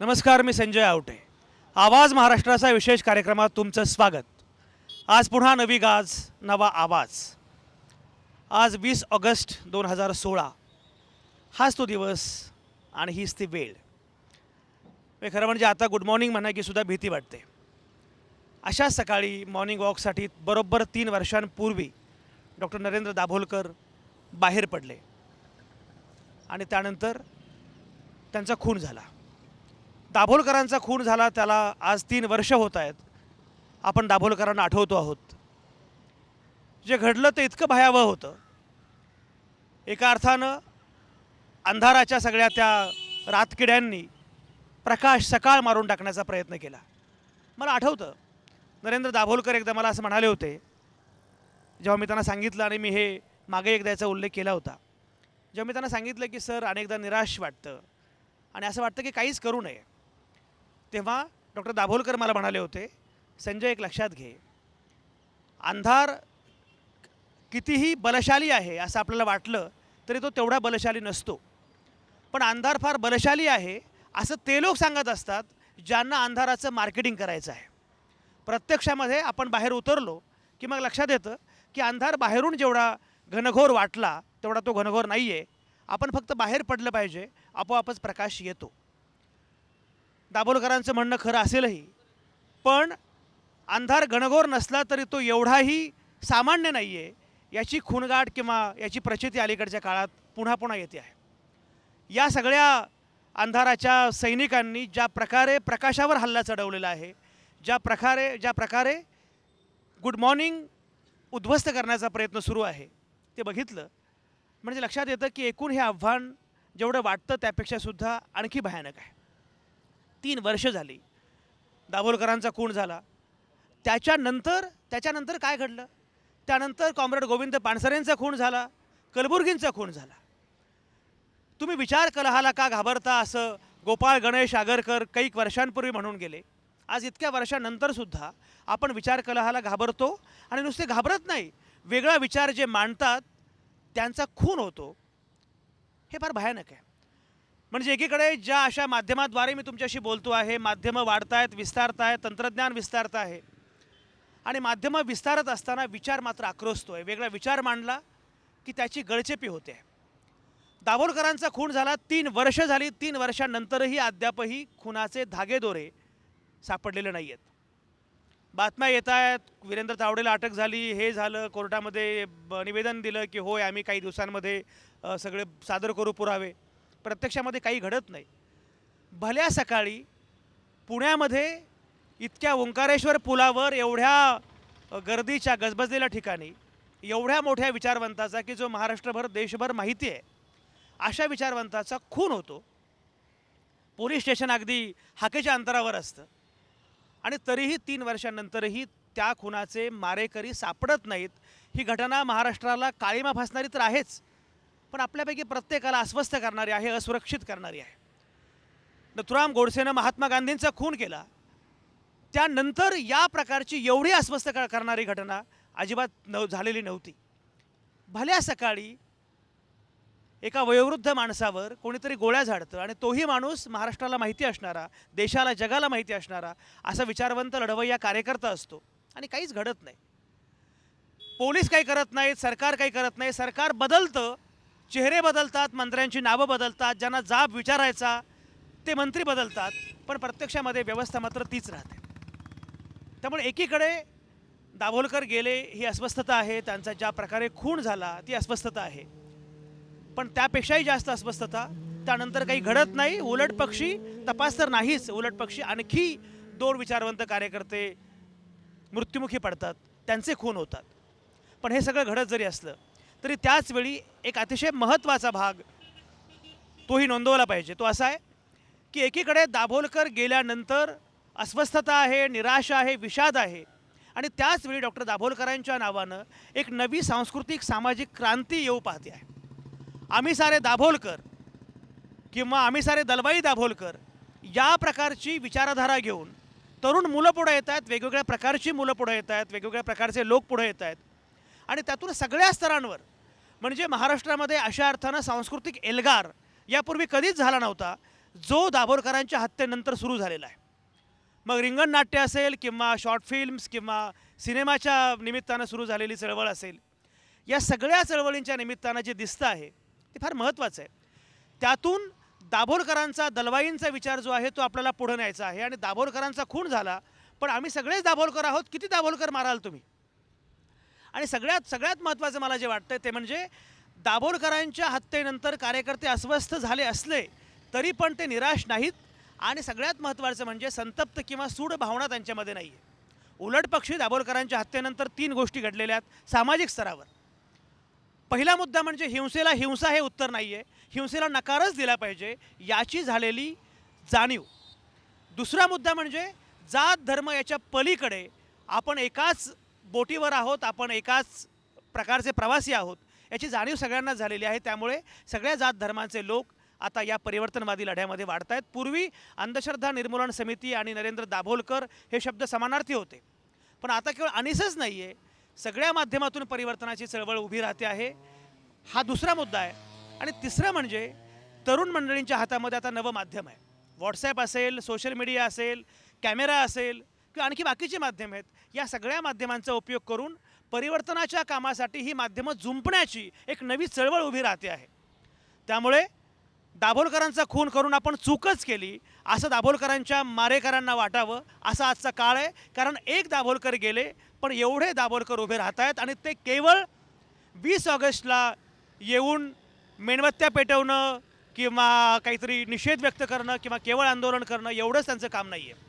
नमस्कार, मी संजय आवटे. आवाज महाराष्ट्राचा विशेष कार्यक्रमात तुमचं स्वागत. आज पुन्हा नवी गाज, नवा आवाज. आज 20 ऑगस्ट 2016 हाच तो दिवस आणि हीच ती वेळ. खरं म्हणजे आता गुड मॉर्निंग म्हणायची सुद्धा भीती वाटते. अशाच सकाळी मॉर्निंग वॉकसाठी बरोबर 3 वर्षांपूर्वी डॉक्टर नरेंद्र दाभोलकर बाहेर पडले आणि त्यानंतर त्यांचा खून झाला. दाभोलकरांचा खून झाला त्याला आज 3 वर्ष होत आहेत. आपण दाभोलकरांना आठवतो आहोत. जे घडलं ते इतकं भयावह होतं. एका अर्थानं अंधाराच्या सगळ्या त्या रातकिड्यांनी प्रकाश सकाळ मारून टाकण्याचा प्रयत्न केला. मला आठवतं नरेंद्र दाभोलकर एकदा मला असं म्हणाले होते, जेव्हा मी त्यांना सांगितलं, आणि मी हे मागे एकदा याचा उल्लेख केला होता, जेव्हा मी त्यांना सांगितलं की सर अनेकदा निराश वाटतं आणि असं वाटतं की काहीच करू नये, तेव्हा डॉक्टर दाभोलकर मला म्हणाले होते, संजय एक लक्षात घे, अंधार कितीही बलशाली आहे असं आपल्याला वाटलं तरी तो तेवढा बलशाली नसतो. पण अंधार फार बलशाली आहे असं ते लोक सांगत असतात ज्यांना अंधाराचं मार्केटिंग करायचं आहे. प्रत्यक्षामध्ये आपण बाहेर उतरलो की मग लक्षात येतं की अंधार बाहेरून जेवढा घनघोर वाटला तेवढा तो घनघोर नाही आहे. आपण फक्त बाहेर पडलं पाहिजे, आपोआपच प्रकाश येतो. दाभोलकरांचं म्हणणं खरं असेलही, पण अंधार घनघोर नसला तरी तो एवढाही सामान्य नाही आहे याची खूणगाठ किंवा याची प्रचिती अलीकडच्या काळात पुन्हा पुन्हा येते आहे. या सगळ्या अंधाराच्या सैनिकांनी ज्या प्रकारे प्रकाशावर हल्ला चढवलेला आहे, ज्या प्रकारे गुड मॉर्निंग उद्ध्वस्त करण्याचा प्रयत्न सुरू आहे, ते बघितलं म्हणजे लक्षात येतं की एकूण हे आव्हान जेवढं वाटतं त्यापेक्षासुद्धा आणखी भयानक आहे. 3 वर्ष झाली दाभोलकरांचा खून झाला. त्याच्यानंतर काय घडलं? त्यानंतर कॉम्रेड गोविंद पानसरेंचा खून झाला, कलबुर्गींचा खून झाला. तुम्ही विचार कलहाला का घाबरता असं गोपाळ गणेश आगरकर काही वर्षांपूर्वी म्हणून गेले. आज इतक्या वर्षानंतरसुद्धा आपण विचार कलहाला घाबरतो आणि नुसते घाबरत नाही, वेगळा विचार जे मांडतात त्यांचा खून होतो. हे फार भयानक आहे. म्हणजे एकीकडे ज्या अशा माध्यमाद्वारे मी तुमच्याशी बोलतो आहे, माध्यमं वाढत आहेत, विस्तारत आहेत, तंत्रज्ञान विस्तारत आहे, आणि माध्यमं विस्तारत असताना विचार मात्र आक्रोशतो आहे. वेगळा विचार मांडला की त्याची गळचेपी होते. दाभोलकरांचा खून झाला, 3 वर्ष झाली. 3 वर्षांनंतरही अद्यापही खुनाचे धागेदोरे सापडलेले नाही आहेत. बातम्या येत आहेत, वीरेंद्र तावडेला अटक झाली, हे झालं, कोर्टामध्ये निवेदन दिलं की होय आम्ही काही दिवसांमध्ये सगळे सादर करू पुरावे. प्रत्यक्षामध्ये काही घडत नाही. भल्या सकाळी पुण्यामध्ये इतक्या ओंकारेश्वर पुलावर एवढ्या गर्दीच्या गजबजलेल्या ठिकाणी एवढ्या मोठ्या विचारवंताचा की जो महाराष्ट्रभर देशभर माहिती आहे अशा विचारवंताचा खून होतो. पोलीस स्टेशन अगदी हाकेच्या अंतरावर असतं आणि तरीही 3 वर्षांनंतरही त्या खुनाचे मारेकरी सापडत नाहीत. ही घटना महाराष्ट्राला काळीमा फासणारी तर आहेच, पण आपल्यापैकी प्रत्येकाला अस्वस्थ करणारी आहे, असुरक्षित करणारी आहे. नथुराम गोडसेनं महात्मा गांधींचा खून केला, त्यानंतर या प्रकारची एवढी अस्वस्थ करणारी घटना अजिबात झालेली नव्हती. भल्या सकाळी एका वयोवृद्ध माणसावर कोणीतरी गोळ्या झाडतं आणि तोही माणूस महाराष्ट्राला माहिती असणारा, देशाला जगाला माहिती असणारा असा विचारवंत लढवय्या कार्यकर्ता असतो आणि काहीच घडत नाही. पोलीस काही करत नाहीत, सरकार काही करत नाही. सरकार बदलतं, चेहरे बदलतात, मंत्र्यांची नावं बदलतात, ज्यांना जाब विचारायचा ते मंत्री बदलतात, पण प्रत्यक्षामध्ये व्यवस्था मात्र तीच राहते. त्यामुळे एकीकडे दाभोलकर गेले ही अस्वस्थता आहे, त्यांचा ज्या प्रकारे खून झाला ती अस्वस्थता आहे, पण त्यापेक्षाही जास्त अस्वस्थता त्यानंतर काही घडत नाही. उलट पक्षी तपास तर नाहीच, उलट पक्षी आणखी 2 विचारवंत कार्यकर्ते मृत्युमुखी पडतात, त्यांचे खून होतात. पण हे सगळं घडत जरी असलं तरी त्याचवेळी एक अतिशय महत्त्वाचा भाग तोही नोंदवला पाहिजे. तो असा आहे की एकीकडे दाभोलकर गेल्यानंतर अस्वस्थता आहे, निराशा आहे, विषाद आहे, आणि त्याचवेळी डॉक्टर दाभोलकरांच्या नावानं एक नवी सांस्कृतिक सामाजिक क्रांती येऊ पाहते आहे. आम्ही सारे दाभोलकर किंवा आम्ही सारे दलबाई दाभोलकर या प्रकारची विचारधारा घेऊन तरुण मुलं पुढे येत आहेत, वेगवेगळ्या प्रकारची मुलं पुढे येत आहेत, वेगवेगळ्या प्रकारचे लोक पुढे येत आहेत, आणि त्यातून सगळ्या स्तरांवर म्हणजे महाराष्ट्रामध्ये अशा अर्थानं सांस्कृतिक एल्गार यापूर्वी कधीच झाला नव्हता. जो दाभोलकरांच्या हत्येनंतर सुरू झालेला आहे. मग रिंगण नाट्य असेल किंवा शॉर्ट फिल्म्स किंवा सिनेमाच्या निमित्तानं सुरू झालेली चळवळ असेल, या सगळ्या चळवळींच्या निमित्तानं जे दिसतं आहे ते फार महत्त्वाचं आहे. त्यातून दाभोलकरांचा दलवाईंचा विचार जो आहे तो आपल्याला पुढे न्यायचा आहे. आणि दाभोलकरांचा खून झाला, पण आम्ही सगळेच दाभोलकर आहोत, किती दाभोलकर माराल तुम्ही. आणि सगळ्यात महत्त्वाचं मला जे वाटतं ते म्हणजे दाभोलकरांच्या हत्येनंतर कार्यकर्ते अस्वस्थ झाले असले तरी पण ते निराश नाहीत. आणि सगळ्यात महत्त्वाचं म्हणजे संतप्त किंवा सूड भावना त्यांच्यामध्ये नाही आहे. उलट पक्षी दाभोलकरांच्या हत्येनंतर 3 गोष्टी घडलेल्या आहेत सामाजिक स्तरावर. पहिला मुद्दा म्हणजे हिंसेला हिंसा हे उत्तर नाही आहे, हिंसेला नकारच दिला पाहिजे याची झालेली जाणीव. दुसरा मुद्दा म्हणजे जात धर्म याच्या पलीकडे आपण एकाच बोटीवर आहोत, आपण एकाच प्रकारचे प्रवासी आहोत याची जाणीव सगळ्यांना झालेली आहे. त्यामुळे सगळ्या जात धर्मांचे लोक आता या परिवर्तनवादी लढ्यामध्ये वाढत आहेत. पूर्वी अंधश्रद्धा निर्मूलन समिती आणि नरेंद्र दाभोलकर हे शब्द समानार्थी होते, पण आता केवळ अनिसच नाही आहे, सगळ्या माध्यमातून परिवर्तनाची चळवळ उभी राहते आहे. हा दुसरा मुद्दा आहे. आणि तिसरं म्हणजे तरुण मंडळींच्या हातामध्ये आता नवं माध्यम आहे. व्हॉट्सॲप असेल, सोशल मीडिया असेल, कॅमेरा असेल किंवा आणखी बाकीची माध्यमं आहेत. या सगळ्या माध्यमांचा उपयोग करून परिवर्तनाच्या कामासाठी ही माध्यमं जुंपण्याची एक नवी चळवळ उभी राहते आहे. त्यामुळे दाभोलकरांचा खून करून आपण चूकच केली असं दाभोलकरांच्या मारेकरांना वाटावं असा आजचा काळ आहे. कारण एक दाभोलकर गेले, पण एवढे दाभोलकर उभे राहत आहेत. आणि ते केवळ 20 ऑगस्टला येऊन मेणबत्त्या पेटवणं किंवा काहीतरी निषेध व्यक्त करणं किंवा केवळ आंदोलन करणं एवढंच त्यांचं काम नाही आहे.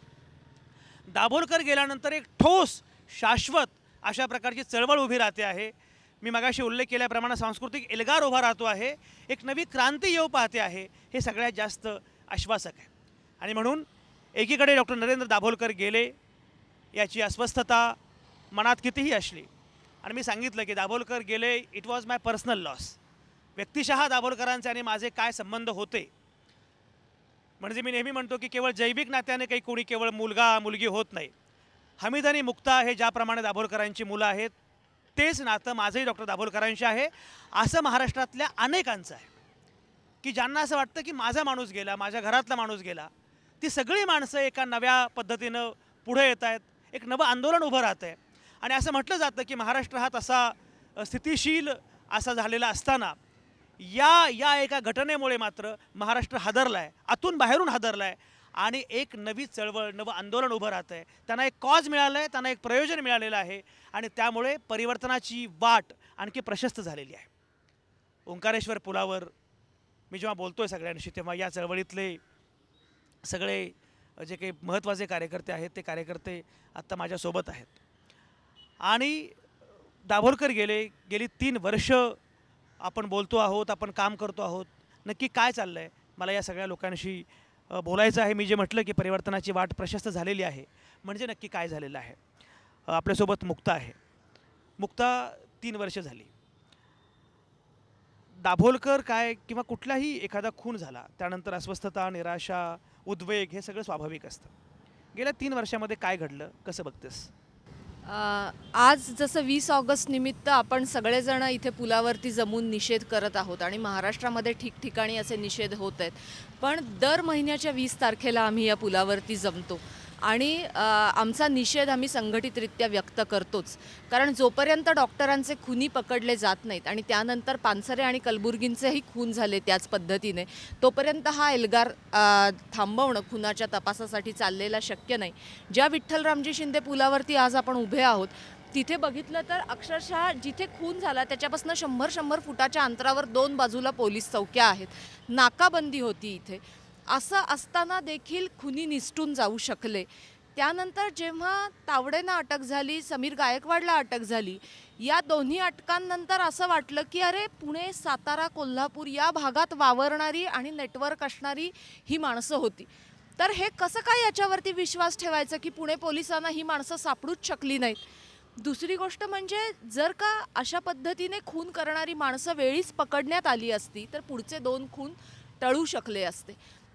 दाभोलकर गेल्यानंतर एक ठोस शाश्वत अशा प्रकारची चळवळ उभी राहते आहे. मी मगाशी उल्लेख केल्याप्रमाणे सांस्कृतिक एल्गार उभा राहतो आहे, एक नवी क्रांती येऊ पाहते आहे. हे सगळ्यात जास्त आश्वासक आहे. आणि म्हणून एकीकडे डॉक्टर नरेंद्र दाभोलकर गेले याची अस्वस्थता मनात कितीही असली, आणि मी सांगितलं की दाभोलकर गेले, it was my personal loss. व्यक्तिशः दाभोलकरांचे आणि माझे काय संबंध होते, म्हणजे मी नेहमी म्हणतो की केवळ जैविक नात्याने काही कोणी केवळ मुलगा मुलगी होत नाही. हमीद आणि मुक्ता हे ज्याप्रमाणे दाभोलकरांची मुलं आहेत तेच नातं माझंही डॉक्टर दाभोलकरांशी आहे. असं महाराष्ट्रातल्या अनेकांचं आहे की ज्यांना असं वाटतं की माझा माणूस गेला, माझ्या घरातला माणूस गेला. ती सगळी माणसं एका नव्या पद्धतीनं पुढे येत आहेत, एक नवं आंदोलन उभं राहतं आहे. आणि असं म्हटलं जातं की महाराष्ट्र हा तसा स्थितिशील असा झालेला असताना या एका घटनेमुळे मात्र महाराष्ट्र हादरला आहे, आतून बाहेरून हादरला आहे. आणि एक नवी चळवळ, नवं आंदोलन उभं राहतं आहे. त्यांना एक कॉज मिळालं आहे, त्यांना एक प्रयोजन मिळालेलं आहे. आणि त्यामुळे परिवर्तनाची वाट आणखी प्रशस्त झालेली आहे. ओंकारेश्वर पुलावर मी जेव्हा बोलतो आहे सगळ्यांशी, तेव्हा या चळवळीतले सगळे जे काही महत्त्वाचे कार्यकर्ते आहेत ते कार्यकर्ते आत्ता माझ्यासोबत आहेत. आणि दाभोलकर गेली 3 वर्ष आपण बोलतो आहोत, आपण काम करतो आहोत. नक्की काय चाललं आहे मला या सगळ्या लोकांशी बोलायचं आहे. मी जे म्हटलं की परिवर्तनाची वाट प्रशस्त झालेली आहे, म्हणजे नक्की काय झालेलं आहे. आपल्यासोबत मुक्ता आहे. मुक्ता 3 वर्ष झाली. दाभोलकर काय किंवा कुठलाही एखादा खून झाला त्यानंतर अस्वस्थता, निराशा, उद्वेग हे सगळं स्वाभाविक असतं. गेल्या 3 वर्षामध्ये काय घडलं, कसं बघतेस? आज जसं 20 ऑगस्ट निमित्त आपण सगळेजण इथे पुलावरती जमून निषेध करत आहोत आणि महाराष्ट्रामध्ये ठिकठिकाणी असे निषेध होत आहेत. पण दर महिन्याच्या 20 तारखेला आम्ही या पुलावरती जमतो आणि आमचा निषेध आम्ही संघटितरित्या व्यक्त करतोच. कारण जोपर्यंत डॉक्टरांचे खुनी पकडले जात नाहीत आणि त्यानंतर पानसरे आणि कलबुर्गींचेही खून झाले त्याच पद्धतीने, तोपर्यंत हा एल्गार थांबवणं खुनाच्या तपासासाठी चाललेला शक्य नाही. ज्या विठ्ठलरामजी शिंदे पुलावरती आज आपण उभे आहोत तिथे बघितलं तर अक्षरशः जिथे खून झाला त्याच्यापासून 100 फुटाच्या अंतरावर 2 बाजूला पोलीस चौक्या आहेत, नाकाबंदी होती इथे. असं असताना देखील खुनी निसटून जाऊ शकले. त्यानंतर जेव्हा तावडेंना अटक झाली, समीर गायकवाडला अटक झाली, या दोन्ही अटकांनंतर असं वाटलं की अरे पुणे, सातारा, कोल्हापूर या भागात वावरणारी आणि नेटवर्क असणारी ही माणसं होती. तर हे कसं काय याच्यावरती विश्वास ठेवायचा की पुणे पोलिसांना ही माणसं सापडूच शकली नाहीत. दुसरी गोष्ट म्हणजे जर का अशा पद्धतीने खून करणारी माणसं वेळीच पकडण्यात आली असती तर पुढचे 2 खून टळू शकले असते.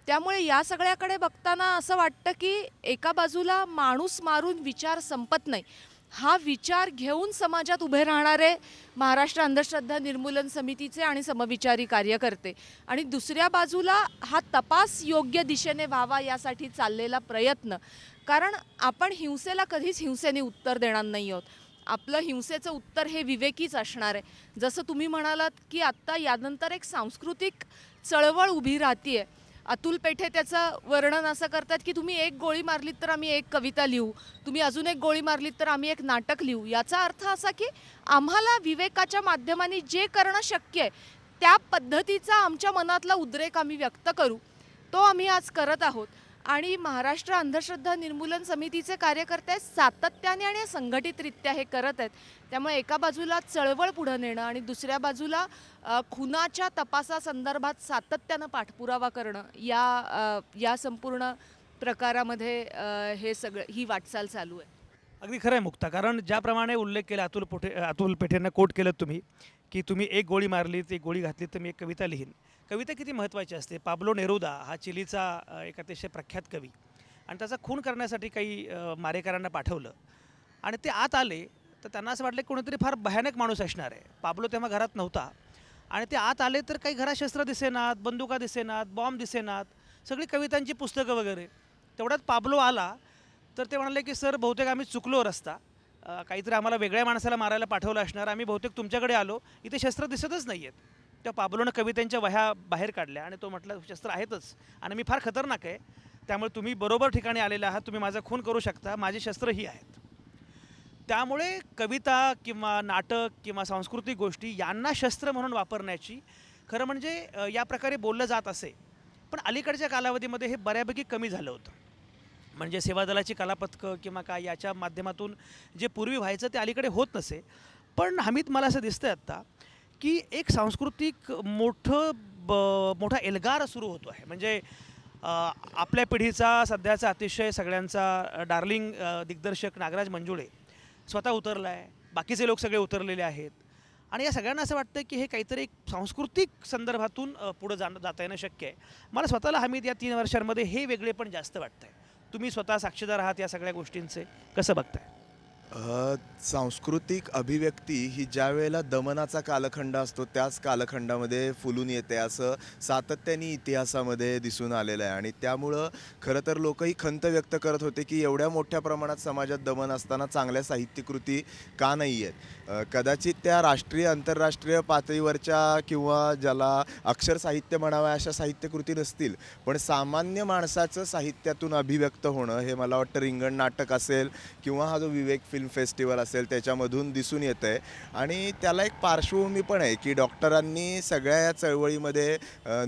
त्यामुळे या सगळ्याकडे बघताना असं वाटतं की एका बाजूला माणूस मारून विचार संपत नाही हा विचार घेऊन समाजात उभे राहणारे महाराष्ट्र अंधश्रद्धा निर्मूलन समितीचे आणि समविचारी कार्यकर्ते, आणि दुसऱ्या बाजूला हा तपास योग्य दिशेने व्हावा यासाठी चाललेला प्रयत्न. कारण आपण हिंसेला कधीच हिंसेने उत्तर देणार नाही आहोत. आपलं हिंसेचं उत्तर हे विवेकीच असणार आहे. जसं तुम्ही म्हणालात की आत्ता यानंतर एक सांस्कृतिक चळवळ उभी राहतीये. अतुल पेठे त्याचं वर्णन असं करतात की तुम्ही एक गोळी मारलीत तर आम्ही एक कविता लिहू, तुम्ही अजून एक गोळी मारलीत तर आम्ही एक नाटक लिहू. याचा अर्थ असा की आम्हाला विवेकाच्या माध्यमाने जे करणं शक्य आहे त्या पद्धतीचा आमच्या मनातला उद्रेक आम्ही व्यक्त करू, तो आम्ही आज करत आहोत. आणि महाराष्ट्र अंधश्रद्धा निर्मूलन समितीचे कार्यकर्ते सातत्याने आणि संघटितरित्या हे करत आहेत. त्यामुळे एका बाजूला चळवळ पुढे नेणं आणि दुसऱ्या बाजूला खुनाच्या तपासासंदर्भात सातत्यानं पाठपुरावा करणं, या संपूर्ण प्रकारामध्ये हे सगळं ही वाटचाल चालू आहे. अगदी खरं आहे मुक्ता, कारण ज्याप्रमाणे उल्लेख केला अतुल पेठेंना कोट केलं तुम्ही, की तुम्ही एक गोळी मारलीत, एक गोळी घातलीत तर मी एक कविता लिहीन. कविता किती महत्त्वाची असते. पाब्लो नेरुदा हा चिलीचा एक अतिशय प्रख्यात कवी, आणि त्याचा खून करण्यासाठी काही मारेकरांना पाठवलं आणि ते आत आले तर त्यांना असं वाटलं की कोणीतरी फार भयानक माणूस असणार आहे. पाब्लो तेव्हा घरात नव्हता आणि ते आत आले तर काही घरात शस्त्र दिसेनात, बंदुका दिसेनात, बॉम्ब दिसेनात, सगळी कवितांची पुस्तकं वगैरे. तेवढ्यात पाब्लो आला तर ते म्हणाले की सर बहुतेक आम्ही चुकलो रस्ता, काहीतरी आम्हाला वेगळ्या माणसाला मारायला पाठवलं असणार, आम्ही बहुतेक तुमच्याकडे आलो, इथे शस्त्र दिसतच नाही आहेत. त्या पाब्लोनं कवितांच्या वह्या बाहेर काढल्या आणि तो म्हटलं शस्त्र आहेतच आणि मी फार खतरनाक आहे, त्यामुळे तुम्ही बरोबर ठिकाणी आलेले आहात, तुम्ही माझा खून करू शकता, माझी शस्त्र ही आहेत. त्यामुळे कविता किंवा नाटक किंवा सांस्कृतिक गोष्टी यांना शस्त्र म्हणून वापरण्याची खरं म्हणजे या प्रकारे बोललं जात असे. पण अलीकडच्या कालावधीमध्ये हे बऱ्यापैकी कमी झालं होतं. म्हणजे सेवादलाची कलापथकं किंवा काय याच्या माध्यमातून जे पूर्वी व्हायचं ते अलीकडे होत नसे. पण हमीद मला असं दिसतंय आत्ता की एक सांस्कृतिक मोठा एल्गार सुरू होतो आहे. म्हणजे आपल्या पिढीचा सध्याचा अतिशय सगळ्यांचा डार्लिंग दिग्दर्शक नागराज मंजुळे स्वतः उतरला आहे, बाकीचे लोक सगळे उतरलेले आहेत आणि या सगळ्यांना असं वाटतं की हे काहीतरी एक सांस्कृतिक संदर्भातून पुढं जाता येणं शक्य आहे. मला स्वतःला हमीद या 3 वर्षांमध्ये हे वेगळे पण जास्त वाटतं आहे. तुम्ही स्वतः साक्षीदार आहात या सगळ्या गोष्टींचे, कसं बघताय? सांस्कृतिक अभिव्यक्ती ही ज्या वेळेला दमनाचा कालखंड असतो त्याच कालखंडामध्ये फुलून येते असं सातत्याने इतिहासामध्ये दिसून आलेलं आहे. आणि त्यामुळं खरं तर लोकही खंत व्यक्त करत होते की एवढ्या मोठ्या प्रमाणात समाजात दमन असताना चांगल्या साहित्यकृती का नाही आहेत. कदाचित त्या राष्ट्रीय आंतरराष्ट्रीय पातळीवरच्या किंवा ज्याला अक्षर साहित्य म्हणाव्या अशा साहित्यकृती नसतील, पण सामान्य माणसाचं साहित्यातून अभिव्यक्त होणं हे मला वाटतं रिंगण नाटक असेल किंवा हा जो विवेक फिल्म फेस्टिवल असेल त्याच्यामधून दिसून येतं आहे. आणि त्याला एक पार्श्वभूमी पण आहे की डॉक्टरांनी सगळ्या या चळवळीमध्ये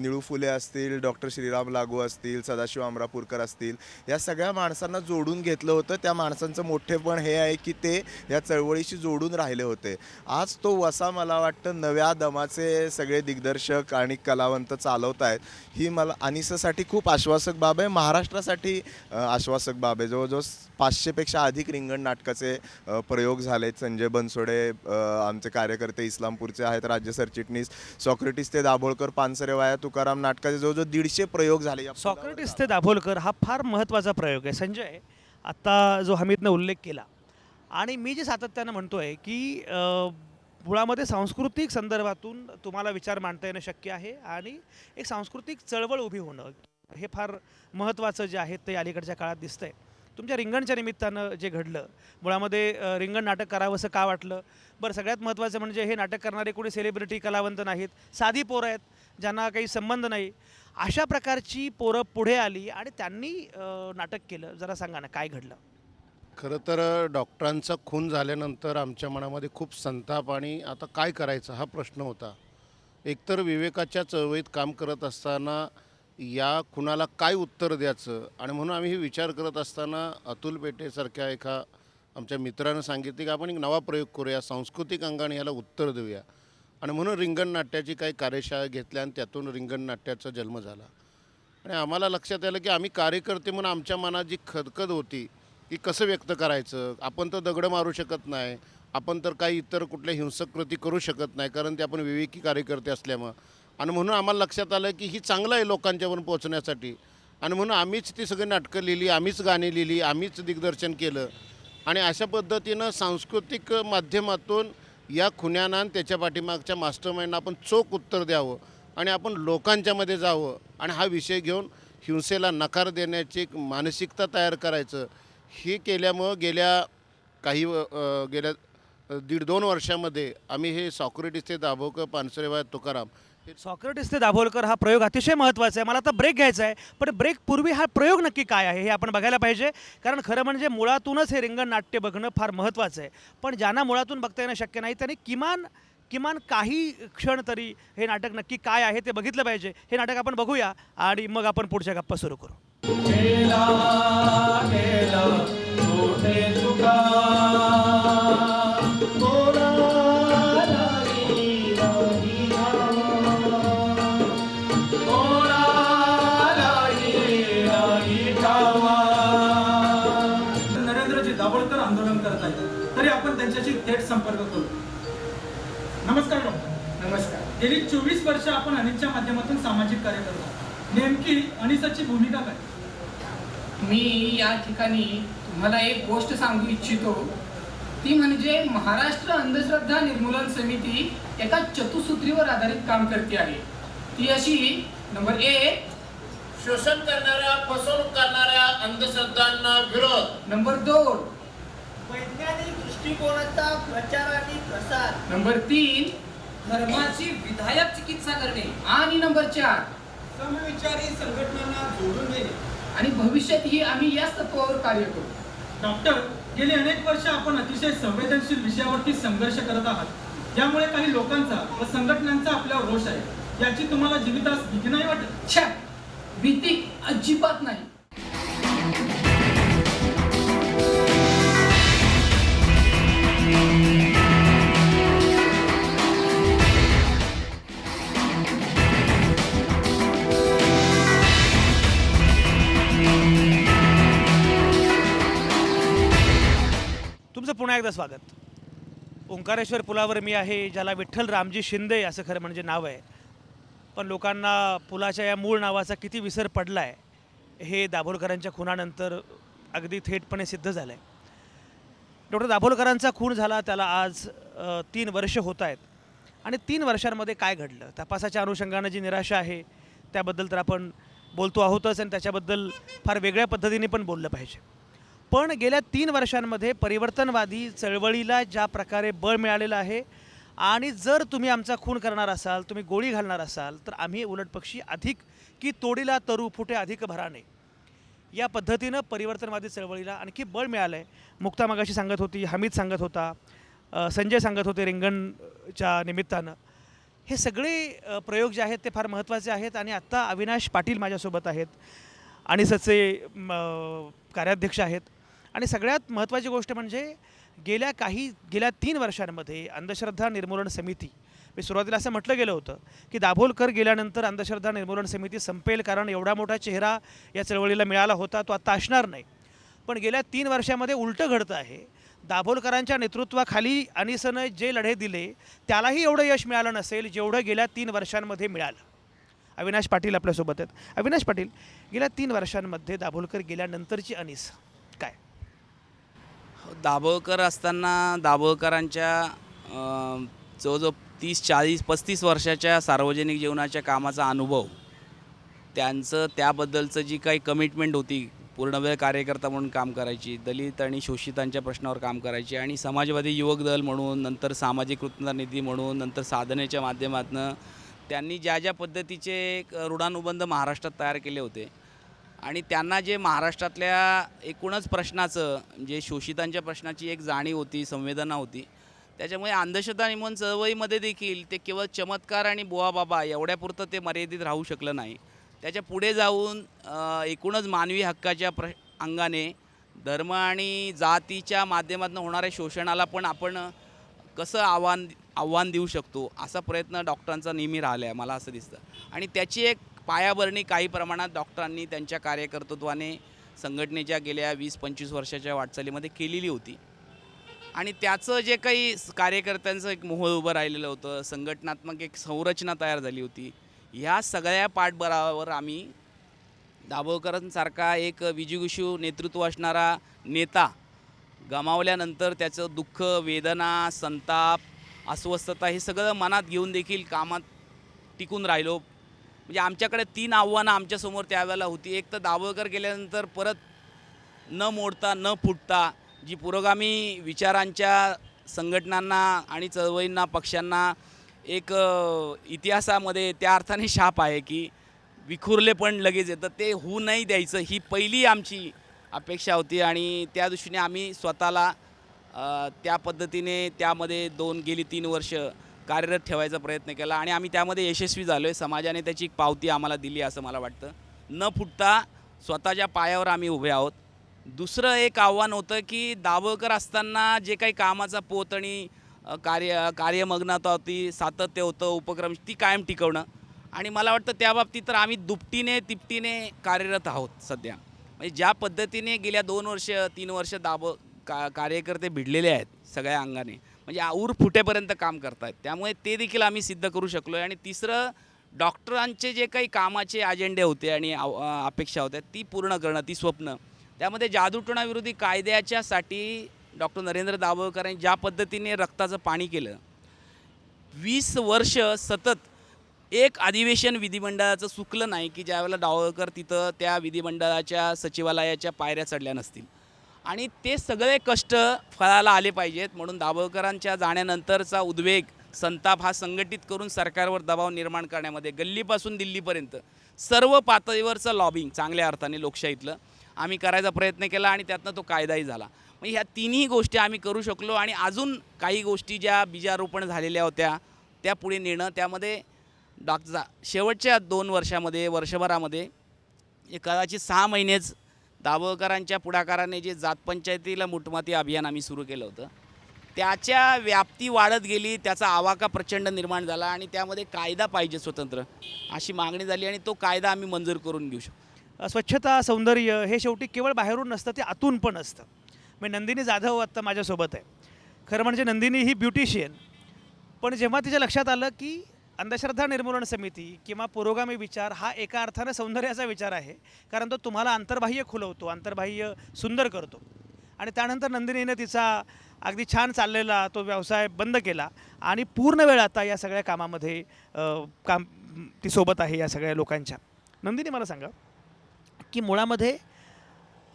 निळू फुले असतील, डॉक्टर श्रीराम लागू असतील, सदाशिव अमरापूरकर असतील, या सगळ्या माणसांना जोडून घेतलं होतं. त्या माणसांचं मोठेपण हे आहे की ते या चळवळीशी जोडून राहिले होते. आज तो वसा मला वाटतं नव्या दमाचे सगळे दिग्दर्शक आणि कलावंत चालवत आहेत. ही मला अनिसासाठी खूप आश्वासक बाब आहे, महाराष्ट्रासाठी आश्वासक बाब आहे. जवळजवळ 500पेक्षा अधिक रिंगण नाटकाचे प्रयोग झाले. संजय बनसोडे आमचे कार्यकर्ते इस्लामपूरचे आहेत, राज्य सरचिटणीस, सॉक्रेटिस ते दाभोळकर, पानसरे वाया तुकाराम नाटकाचे जवळजवळ 150 प्रयोग झाले. सॉक्रेटिस ते दाभोलकर हा फार महत्त्वाचा प्रयोग आहे. संजय, आत्ता जो हमीदनं उल्लेख केला आणि मी जे सातत्यानं म्हणतो आहे की मुळामध्ये सांस्कृतिक संदर्भातून तुम्हाला विचार मांडता येणं शक्य आहे आणि एक सांस्कृतिक चळवळ उभी होणं हे फार महत्त्वाचं जे आहे ते अलीकडच्या काळात दिसतंय. तुमच्या रिंगणच्या निमित्तानं जे घडलं, मुळामध्ये रिंगण नाटक करावं असं का वाटलं? बरं, सगळ्यात महत्त्वाचं म्हणजे हे नाटक करणारे कोणी सेलिब्रिटी कलावंत नाहीत, साधी पोरं आहेत ज्यांना काही संबंध नाही. अशा प्रकारची पोरं पुढे आली आणि त्यांनी नाटक केलं. जरा सांगा ना काय घडलं? खरं तर डॉक्टरांचा खून झाल्यानंतर आमच्या मनामध्ये खूप संताप आणि आता काय करायचं हा प्रश्न होता. एकतर विवेकाच्या चळवळीत काम करत असताना या खुनाला काय उत्तर द्यायचं, आणि म्हणून आम्ही हे विचार करत असताना अतुल पेठेसारख्या एका आमच्या मित्रानं सांगितले की आपण एक नवा प्रयोग करूया, सांस्कृतिक अंगाने याला उत्तर देऊया. आणि म्हणून रिंगण नाट्याची काही कार्यशाळा घेतल्या आणि त्यातून रिंगण नाट्याचा जन्म झाला. आणि आम्हाला लक्षात आलं की आम्ही कार्यकर्ते म्हणून आमच्या मनात जी खदखद होती की कसं व्यक्त करायचं. आपण तर दगडं मारू शकत नाही, आपण तर काही इतर कुठल्या हिंसक कृती करू शकत नाही, कारण ते आपण विवेकी कार्यकर्ते असल्यामुळं. आणि म्हणून आम्हाला लक्षात आलं की ही चांगलं आहे लोकांच्यापर्यंत पोहोचण्यासाठी. आणि म्हणून आम्हीच ती सगळी नाटकं लिहिली, आम्हीच गाणी लिहिली, आम्हीच दिग्दर्शन केलं. आणि अशा पद्धतीनं सांस्कृतिक माध्यमातून या खुन्यांना आणि त्याच्या पाठीमागच्या मास्टरमाइंडना आपण चोख उत्तर द्यावं आणि आपण लोकांच्यामध्ये जावं आणि हा विषय घेऊन हिंसेला नकार देण्याची एक मानसिकता तयार करायचं. हे केल्यामुळं गेल्या 1.5-2 वर्षामध्ये आम्ही हे सॉक्रेटिस ते दाभोळकर, पानसरेबाई, तुकाराम सॉक्रेटिस ते दाभोलकर हा प्रयोग अतिशय महत्त्वाचा आहे. मला आता ब्रेक घ्यायचा आहे, पण ब्रेक पूर्वी हा प्रयोग नक्की काय आहे हे आपण बघायला पाहिजे. कारण खरं म्हणजे मुळातूनच हे रिंगण नाट्य बघणं फार महत्त्वाचं आहे. पण ज्यांना मुळातून बघता येणं शक्य नाही त्यांनी किमान काही क्षण तरी हे नाटक नक्की काय आहे ते बघितलं पाहिजे. हे नाटक आपण बघूया आणि मग आपण पुढच्या गप्पा सुरू करू. नरेंद्रजी दाभोळकर आंदोलन करत आहेत तरी आपण त्यांच्याशी थेट संपर्क करू. नमस्कार डॉक्टर. नमस्कार. गेली 24 वर्ष आपण अनिसच्या माध्यमातून सामाजिक कार्य करतो. नेमकी अनिसची भूमिका काय? मी या ठिकाणी तुम्हाला एक गोष्ट सांगू इच्छितो, ती म्हणजे महाराष्ट्र अंधश्रद्धा निर्मूलन समिती एका चतुसूत्रीवर आधारित काम करते आहे. ती अशी: नंबर 1, शोषण करणाऱ्या, फसवणूक करणाऱ्या अंधश्रद्धांना विरोध. नंबर 2, वैज्ञानिक दृष्टिकोनाचा प्रचार आणि प्रसार. नंबर 3, धर्माची विधायक चिकित्सा करणे. आणि नंबर 4, समविचारी संघटनांना जोडून देणे. आणि भविष्यातही आम्ही याच तत्वावर कार्य करू. डॉक्टर, गेली अनेक वर्ष आपण अतिशय संवेदनशील विषयावरती संघर्ष करत आहात. यामुळे काही लोकांचा व संघटनांचा आपल्यावर रोष आहे. याची तुम्हाला जीवितास भीती नाही वाटत? छ्या, भीती अजिबात नाही. तुमचं पुन्हा एकदा स्वागत. ओंकारेश्वर पुलावर मी आहे, ज्याला विठ्ठल रामजी शिंदे असं खरं म्हणजे नाव आहे. पण लोकांना पुलाच्या या मूळ नावाचा किती विसर पडला आहे हे दाभोलकरांच्या खुनानंतर अगदी थेटपणे सिद्ध झालं आहे. डॉक्टर दाभोलकरांचा खून झाला त्याला आज 3 वर्ष होत आहेत. आणि 3 वर्षांमध्ये काय घडलं, तपासाच्या अनुषंगानं जी निराशा आहे त्याबद्दल तर आपण बोलतो आहोतच आणि त्याच्याबद्दल फार वेगळ्या पद्धतीने पण बोललं पाहिजे. पण गेल्या 3 वर्षांमध्ये परिवर्तनवादी चळवळीला ज्या प्रकारे बळ मिळालेलं आहे आणि जर तुम्ही आमचा खून करणार असाल, तुम्ही गोळी घालणार असाल तर आम्ही उलटपक्षी अधिक की तोडीला तरू फुटे अधिक भराने या पद्धतीनं परिवर्तनवादी चळवळीला आणखी बळ मिळालं आहे. मुक्ता मगाशी सांगत होती, हमीद सांगत होता, संजय सांगत होते रिंगणच्या निमित्तानं. हे सगळे प्रयोग जे आहेत ते फार महत्त्वाचे आहेत. आणि आत्ता अविनाश पाटील माझ्यासोबत आहेत, अनिसचे कार्याध्यक्ष आहेत. आणि सगळ्यात महत्त्वाची गोष्ट म्हणजे गेल्या 3 वर्षांमध्ये अंधश्रद्धा निर्मूलन समिती, मी सुरुवातीला असं म्हटलं गेलं होतं की दाभोलकर गेल्यानंतर अंधश्रद्धा निर्मूलन समिती संपेल, कारण एवढा मोठा चेहरा या चळवळीला मिळाला होता, तो आता असणार नाही. पण गेल्या 3 वर्षामध्ये उलटं घडतं आहे. दाभोलकरांच्या नेतृत्वाखाली अनिसनं जे लढे दिले त्यालाही एवढं यश मिळालं नसेल जेवढं गेल्या 3 वर्षांमध्ये मिळालं. अविनाश पाटील आपल्यासोबत आहेत. अविनाश पाटील, गेल्या 3 वर्षांमध्ये दाभोलकर गेल्यानंतरची अनिस काय? दाभोळकर असताना दाभोळकरांच्या जवळजवळ 30-40-35 वर्षाच्या सार्वजनिक जीवनाच्या कामाचा अनुभव, त्यांचं त्याबद्दलचं जी काही कमिटमेंट होती, पूर्णवेळ कार्यकर्ता म्हणून काम करायची, दलित आणि शोषितांच्या प्रश्नावर काम करायची आणि समाजवादी युवक दल म्हणून, नंतर सामाजिक कृतज्ञता निधी म्हणून, नंतर साधनेच्या माध्यमातून त्यांनी ज्या पद्धतीचे ऋणानुबंध महाराष्ट्रात तयार केले होते आणि त्यांना जे महाराष्ट्रातल्या एकूणच प्रश्नाचं, जे शोषितांच्या प्रश्नाची एक जाणीव होती, संवेदना होती, त्याच्यामुळे अंधश्रद्धा निर्मूलन चळवळीमध्ये देखील ते केवळ चमत्कार आणि बुवा बाबा एवढ्यापुरतं ते मर्यादित राहू शकलं नाही. त्याच्या पुढे जाऊन एकूणच मानवी हक्काच्या अंगाने धर्म आणि जातीच्या माध्यमातून होणाऱ्या शोषणाला पण आपण कसं आव्हान देऊ शकतो असा प्रयत्न डॉक्टरांचा नेहमी राहिला आहे, मला असं दिसतं. आणि त्याची एक पायाभरणी काही प्रमाणात डॉक्टरांनी त्यांच्या कार्यकर्तृत्वाने संघटनेच्या गेल्या 20-25 वर्षाच्या वाटचालीमध्ये केलेली होती. आणि त्याचं जे काही कार्यकर्त्यांचं एक मोह उभं राहिलेलं होतं, संघटनात्मक एक संरचना तयार झाली होती, ह्या सगळ्या पाठबळावर आम्ही दाभोळकरांसारखा एक विजिगीषू नेतृत्व असणारा नेता गमावल्यानंतर त्याचं दुःख, वेदना, संताप, अस्वस्थता हे सगळं मनात घेऊन देखील कामात टिकून राहिलो. म्हणजे आमच्याकडे 3 आव्हानं आमच्यासमोर त्यावेळेला होती. एक तर दाभोळकर गेल्यानंतर परत न मोडता न फुटता जी पुरोगामी विचारांच्या संघटनांना आणि चळवळींना, पक्षांना एक इतिहासामध्ये त्या अर्थाने शाप आहे की विखुरले पण लगेच येतं, ते होऊ नाही द्यायचं ही पहिली आमची अपेक्षा होती. आणि त्या दृष्टीने आम्ही स्वतःला त्या पद्धतीने त्यामध्ये गेली 3 वर्ष कार्यरत ठेवायचा प्रयत्न केला आणि आम्ही त्यामध्ये यशस्वी झालो आहे. समाजाने त्याची एक पावती आम्हाला दिली असं मला वाटतं. न फुटता स्वतःच्या पायावर आम्ही उभे आहोत. दुसरं एक आव्हान होतं की दाभोळकर असताना जे काही कामाचा पोत आणि कार्यमग्नता होती, सातत्य होतं, उपक्रम ती कायम टिकवणं. आणि मला वाटतं त्या बाबतीत तर आम्ही दुपटीने तिपटीने कार्यरत आहोत सध्या. म्हणजे ज्या पद्धतीने गेल्या 2 वर्ष 3 वर्ष कार्यकर्ते भिडलेले आहेत सगळ्या अंगाने, म्हणजे आऊर फुटेपर्यंत काम करत आहेत. त्यामुळे ते देखील आम्ही सिद्ध करू शकलो आहे. आणि तिसरं, डॉक्टरांचे जे काही कामाचे अजेंडे होते आणि अपेक्षा होत्या ती पूर्ण करणं, ती स्वप्न. त्यामध्ये जादूटोणाविरोधी कायद्याच्यासाठी डॉक्टर नरेंद्र दाभोळकरांनी ज्या पद्धतीने रक्ताचं पाणी केलं, 20 वर्ष सतत एक अधिवेशन विधिमंडळाचं चुकलं नाही की ज्यावेळेला दाभोळकर तिथं त्या विधिमंडळाच्या सचिवालयाच्या पायऱ्या चढल्या नसतील. आणि ते सगळे कष्ट फळाला आले पाहिजेत, म्हणून दाभोळकरांच्या जाण्यानंतरचा उद्वेग, संताप हा संघटित करून सरकारवर दबाव निर्माण करण्यामध्ये गल्लीपासून दिल्लीपर्यंत सर्व पातळीवरचं लॉबिंग चांगल्या अर्थाने लोकशाहीतलं आम्ही करायचा प्रयत्न केला आणि त्यातनं तो कायदाही झाला. म्हणजे ह्या तिन्ही गोष्टी आम्ही करू शकलो. आणि अजून काही गोष्टी ज्या बीजारोपण झालेल्या होत्या त्या पुढे नेणं, त्यामध्ये शेवटच्या 2 वर्षामध्ये, वर्षभरामध्ये कदाचित 6 महिनेच दाभोळकरांच्या पुढाकाराने जे जात पंचायतीला मुठमाती अभियान आम्ही सुरू केलं होतं, त्याच्या व्याप्ती वाढत गेली, त्याचा आवाका प्रचंड निर्माण झाला आणि त्यामध्ये कायदा पाहिजे स्वतंत्र अशी मागणी झाली आणि तो कायदा आम्ही मंजूर करून घेऊ शकतो. स्वच्छता, सौंदर्य हे शेवटी केवळ बाहेरून नसतं, ते आतून पण असतं. म्हणजे नंदिनी जाधव आत्ता माझ्यासोबत आहे. खरं म्हणजे नंदिनी ही ब्युटिशियन, पण जेव्हा तिच्या लक्षात आलं की अंधश्रद्धा निर्मूलन समिती किंवा पुरोगामी विचार हा एका अर्थानं सौंदर्याचा विचार आहे, कारण तो तुम्हाला अंतर्बाह्य खुलवतो, अंतर्बाह्य सुंदर करतो. आणि त्यानंतर नंदिनीने तिचा अगदी छान चाललेला तो व्यवसाय बंद केला आणि पूर्ण वेळ आता या सगळ्या कामामध्ये ती सोबत आहे या सगळ्या लोकांच्या. नंदिनी, मला सांगा की मुळामध्ये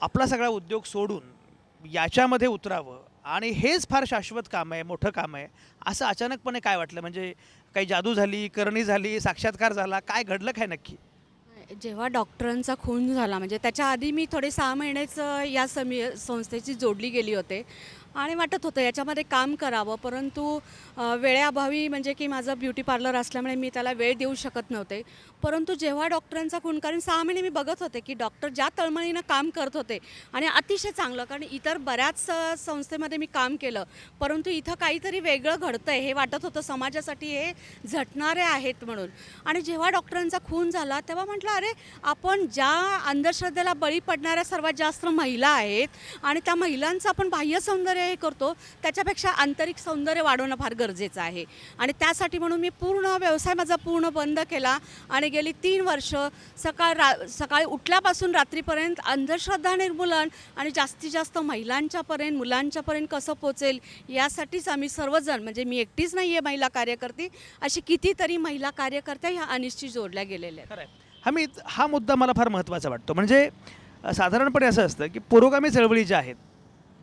आपला सगळा उद्योग सोडून याच्यामध्ये उतरावं आणि हेच फार शाश्वत काम आहे, मोठं काम आहे, असं अचानकपणे काय वाटलं? म्हणजे काही जादू झाली, करणी झाली, साक्षात्कार झाला, काय घडलं काय नक्की? जेव्हा डॉक्टरांचा खून झाला, म्हणजे त्याच्या आधी मी थोडे 6 महिनेच या संस्थेची जोडली गेली होते आणि वाटत होतं याच्यामध्ये काम करावं, परंतु वेळेअभावी, म्हणजे की माझं ब्युटी पार्लर असल्यामुळे मी त्याला वेळ देऊ शकत नव्हते. परंतु जेव्हा डॉक्टरांचा खून, कारण 6 महिने मी बघत होते की डॉक्टर ज्या तळमळीनं काम करत होते आणि अतिशय चांगलं, कारण इतर बऱ्याच संस्थेमध्ये मी काम केलं, परंतु इथं काहीतरी वेगळं घडतं आहे हे वाटत होतं, समाजासाठी हे झटणारे आहेत म्हणून. आणि जेव्हा डॉक्टरांचा खून झाला तेव्हा म्हटलं, अरे आपण ज्या अंधश्रद्धेला बळी पडणाऱ्या सर्वात जास्त महिला आहेत आणि त्या महिलांचं आपण बाह्य सौंदर्य हे करतो, त्याच्यापेक्षा आंतरिक सौंदर्य वाढवणं फार गरजेचं आहे. आणि म्हणून मी पूर्ण व्यवसाय माझा पूर्ण बंद केला आणि गेली 3 वर्ष सकाळी उठल्यापासून रात्रीपर्यंत अंधश्रद्धा निर्मूलन आणि जास्तीत जास्त महिलांच्यापर्यंत, मुलांच्यापर्यंत कसं पोचेल यासाठीच आम्ही सर्वजण, म्हणजे मी एकटीच नाही आहे महिला कार्यकर्ती, अशी कितीतरी महिला कार्यकर्त्या ह्या अनिशशी जोडल्या गेलेल्या आहेत. हा मुद्दा मला फार महत्त्वाचा वाटतो. म्हणजे साधारणपणे असं असतं की पुरोगामी चळवळी ज्या आहेत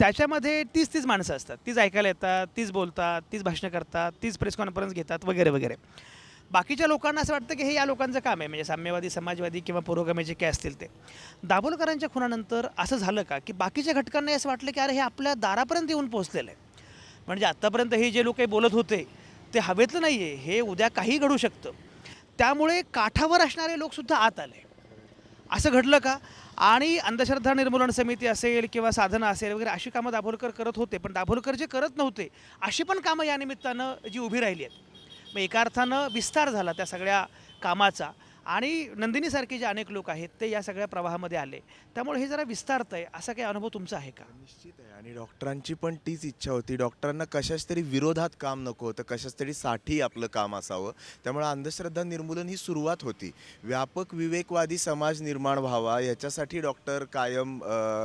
त्याच्यामध्ये 30 माणसं असतात, तीच ऐकायला येतात, तीच बोलतात, तीच भाषणं करतात, तीच प्रेस कॉन्फरन्स घेतात वगैरे वगैरे. बाकीच्या लोकांना असं वाटतं की हे या लोकांचं काम आहे, म्हणजे साम्यवादी, समाजवादी किंवा पुरोगामी जे काय असतील ते. दाभोळकरांच्या खुनानंतर असं झालं का की बाकीच्या घटकांना असं वाटलं की अरे हे आपल्या दारापर्यंत येऊन पोहोचलेलं आहे, म्हणजे आत्तापर्यंत हे जे लोक काही बोलत होते ते हवेतलं नाही आहे, हे उद्या काही घडू शकतं, त्यामुळे काठावर असणारे लोकसुद्धा आत आले, असं घडलं का? आणि अंधश्रद्धा निर्मूलन समिती असेल किंवा साधना असेल वगैरे अशी कामं दाभोळकर करत होते, पण दाभोळकर जे करत नव्हते अशी पण कामं या निमित्तानं जी उभी राहिली आहेत. मग एका अर्थानं विस्तार झाला त्या सगळ्या कामाचा आणि नंदिनीसारखे जे अनेक लोक आहेत ते या सगळ्या प्रवाहामध्ये आले, त्यामुळे हे जरा विस्तारतंय. असा काही अनुभव तुमचा आहे का? निश्चित आहे. आणि डॉक्टरांची पण तीच इच्छा होती. डॉक्टरांना कशाच तरी विरोधात काम नको होतं, कशाच तरी साठी आपलं काम असावं. त्यामुळे अंधश्रद्धा निर्मूलन ही सुरुवात होती. व्यापक विवेकवादी समाज निर्माण व्हावा याच्यासाठी डॉक्टर कायम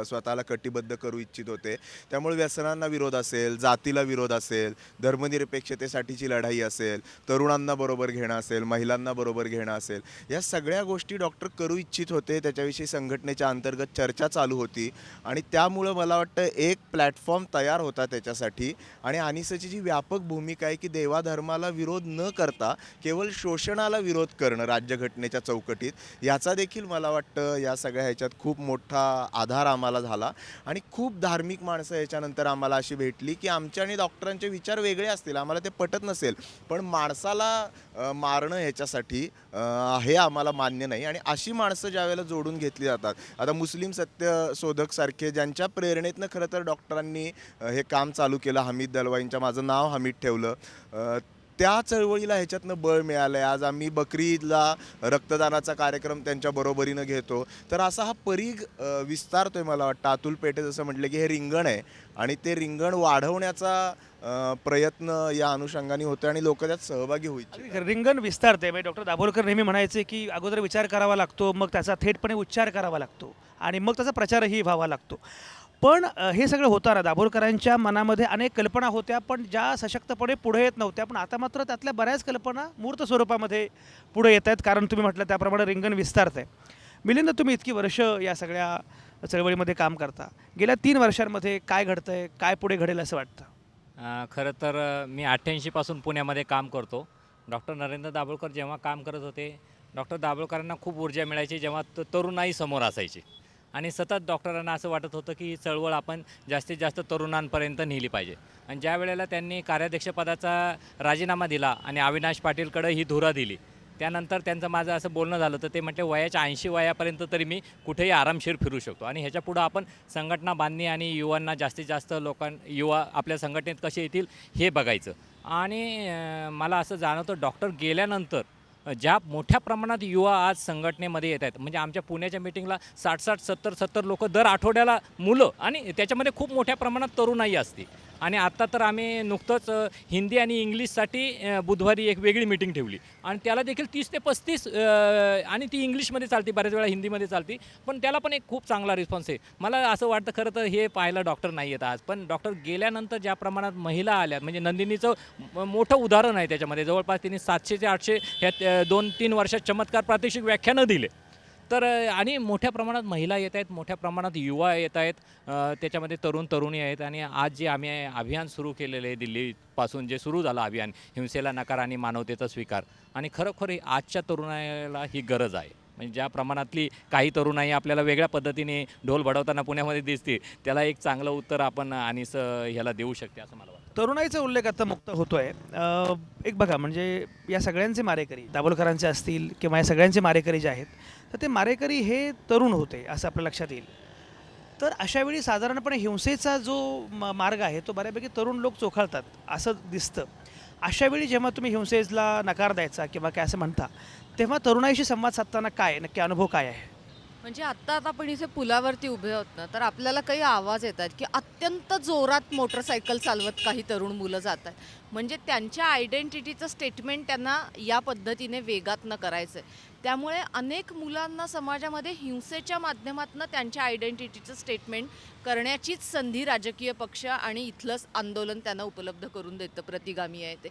स्वतःला कटिबद्ध करू इच्छित होते. त्यामुळे व्यसनांना विरोध असेल, जातीला विरोध असेल, धर्मनिरपेक्षतेसाठीची लढाई असेल, तरुणांना बरोबर घेणं असेल, महिलांना बरोबर घेणं असेल, या सगळ्या गोष्टी डॉक्टर करू इच्छित होते. त्याच्याविषयी संघटनेच्या अंतर्गत चर्चा चालू होती आणि त्यामुळं मला वाटतं एक प्लॅटफॉर्म तयार होता त्याच्यासाठी. आणि अनिसची जी व्यापक भूमिका आहे की देवाधर्माला विरोध न करता केवळ शोषणाला विरोध करणं राज्यघटनेच्या चौकटीत, याचा देखील मला वाटतं या सगळ्या ह्याच्यात खूप मोठा आधार आम्हाला झाला. आणि खूप धार्मिक माणसं याच्यानंतर आम्हाला अशी भेटली की आमचे आणि डॉक्टरांचे विचार वेगळे असतील, आम्हाला ते पटत नसेल, पण माणसाला मारणं ह्याच्यासाठी हे आम्हाला मान्य नाही. आणि अशी माणसं ज्यावेळेला जोडून घेतली जातात, आता मुस्लिम सत्यशोधक सारखे ज्यांच्या प्रेरणेतनं खरं तर डॉक्टरांनी हे काम चालू केलं, हमीद दलवाईंच्या, माझं नाव हमीद ठेवलं, त्या चळवळीला ह्याच्यातनं बळ मिळालं आहे. आज आम्ही बकरी ईदला रक्तदानाचा कार्यक्रम त्यांच्या बरोबरीनं घेतो. तर असा हा परीघ विस्तारतोय. मला वाटतं अतुल पेठे जसं म्हटलं की हे रिंगण आहे आणि ते रिंगण वाढवण्याचा प्रयत्न या अनुषंगाने होतो आणि लोक त्यात सहभागी होईल. रिंगण विस्तारते. म्हणजे डॉक्टर दाभोलकर नेहमी म्हणायचे की अगोदर विचार करावा लागतो, मग त्याचा थेटपणे उच्चार करावा लागतो आणि मग त्याचा प्रचारही व्हावा लागतो. पण हे सगळं होताना दाभोलकरांच्या मनामध्ये अनेक कल्पना होत्या, पण ज्या सशक्तपणे पुढे येत नव्हत्या. पण आता मात्र त्यातल्या बऱ्याच कल्पना मूर्त स्वरूपामध्ये पुढे येत आहेत, कारण तुम्ही म्हटलं त्याप्रमाणे रिंगण विस्तारत आहे. मिलिंद, तुम्ही इतकी वर्ष या सगळ्या चळवळीमध्ये काम करता, गेल्या 3 वर्षांमध्ये काय घडतं आहे, काय पुढे घडेल असं वाटतं? खरं तर मी 88पासून पुण्यामध्ये काम करतो. डॉक्टर नरेंद्र दाभोलकर जेव्हा काम करत होते, डॉक्टर दाभोलकरांना खूप ऊर्जा मिळायची जेव्हा तरुणाई समोर असायची आणि सतत डॉक्टरांना असं वाटत होतं की ही चळवळ आपण जास्तीत जास्त तरुणांपर्यंत नेली पाहिजे. आणि ज्या वेळेला त्यांनी कार्याध्यक्षपदाचा राजीनामा दिला आणि अविनाश पाटीलकडे ही धुरा दिली, त्यानंतर त्यांचं माझं असं बोलणं झालं तर ते म्हटले वयाच्या 80 वयापर्यंत तरी मी कुठेही आरामशीर फिरू शकतो आणि ह्याच्या पुढं आपण संघटना बांधणी आणि युवांना जास्तीत जास्त युवा आपल्या संघटनेत कसे येतील हे बघायचं. आणि मला असं जाणवतं डॉक्टर गेल्यानंतर ज्या मोठ्या प्रमाणात युवा आज संघटनेमध्ये येत आहेत, म्हणजे आमच्या पुण्याच्या मीटिंगला 60-60, 70-70 लोक दर आठवड्याला मुलं आणि त्याच्यामध्ये खूप मोठ्या प्रमाणात तरुणाई असते. आणि आत्ता तर आम्ही नुकतंच हिंदी आणि इंग्लिशसाठी बुधवारी एक वेगळी मीटिंग ठेवली आणि त्याला देखील 30 ते 35 आणि ती इंग्लिशमध्ये चालते, बऱ्याच वेळा हिंदीमध्ये चालते, पण त्याला पण एक खूप चांगला रिस्पॉन्स आहे. मला असं वाटतं खरं तर हे पाहायला डॉक्टर नाही आहेत आज, पण डॉक्टर गेल्यानंतर ज्या प्रमाणात महिला आल्या, म्हणजे नंदिनीचं मोठं उदाहरण आहे त्याच्यामध्ये. जवळपास तिने 700 ते 800 ह्या 2-3 वर्षात चमत्कार प्रात्यक्षिक व्याख्यानं दिले. तर आणि मोठ्या प्रमाणात महिला येत आहेत, मोठ्या प्रमाणात युवा येत आहेत, त्याच्यामध्ये तरुणी आहेत. आणि आज जे आम्ही अभियान सुरू केलेलं आहे दिल्लीपासून जे सुरू झालं अभियान, हिंसेला नकार आणि मानवतेचा स्वीकार, आणि खरोखर आजच्या तरुणाला ही गरज आहे. म्हणजे ज्या प्रमाणातली काही तरुणाई आपल्याला वेगळ्या पद्धतीने ढोल बडवताना पुण्यामध्ये दिसते, त्याला एक चांगलं उत्तर आपण आणि ह्याला देऊ शकते असं मला वाटतं. तरुणाईचा उल्लेख आता मुक्त होतोय. एक बघा, म्हणजे या सगळ्यांचे मारेकरी दाभोलकरांचे असतील किंवा या सगळ्यांचे मारेकरी जे आहेत, तर ते मारेकरी हे तरुण होते असं आपल्या लक्षात येईल. तर अशावेळी साधारणपणे हिंसेचा जो मार्ग आहे तो बऱ्यापैकी तरुण लोक चोखाळतात असं दिसतं. अशावेळी जेव्हा तुम्ही हिंसेला नकार द्यायचा किंवा काय असं म्हणता, तेव्हा तरुणाईशी संवाद साधताना काय नक्की अनुभव काय आहे? म्हणजे आत्ता आपण इथे पुलावरती उभे आहोत ना, तर आपल्याला काही आवाज येतात की अत्यंत जोरात मोटरसायकल चालवत काही तरुण मुलं जात आहेत. म्हणजे त्यांच्या आयडेंटिटीचं स्टेटमेंट त्यांना या पद्धतीने वेगातनं करायचं आहे. त्यामुळे अनेक मुलांना समाजामध्ये हिंसेच्या माध्यमातून त्यांच्या आयडेंटिटीचं स्टेटमेंट करण्याचीच संधी राजकीय पक्ष आणि इथलंच आंदोलन त्यांना उपलब्ध करून देतं, प्रतिगामी आहे ते.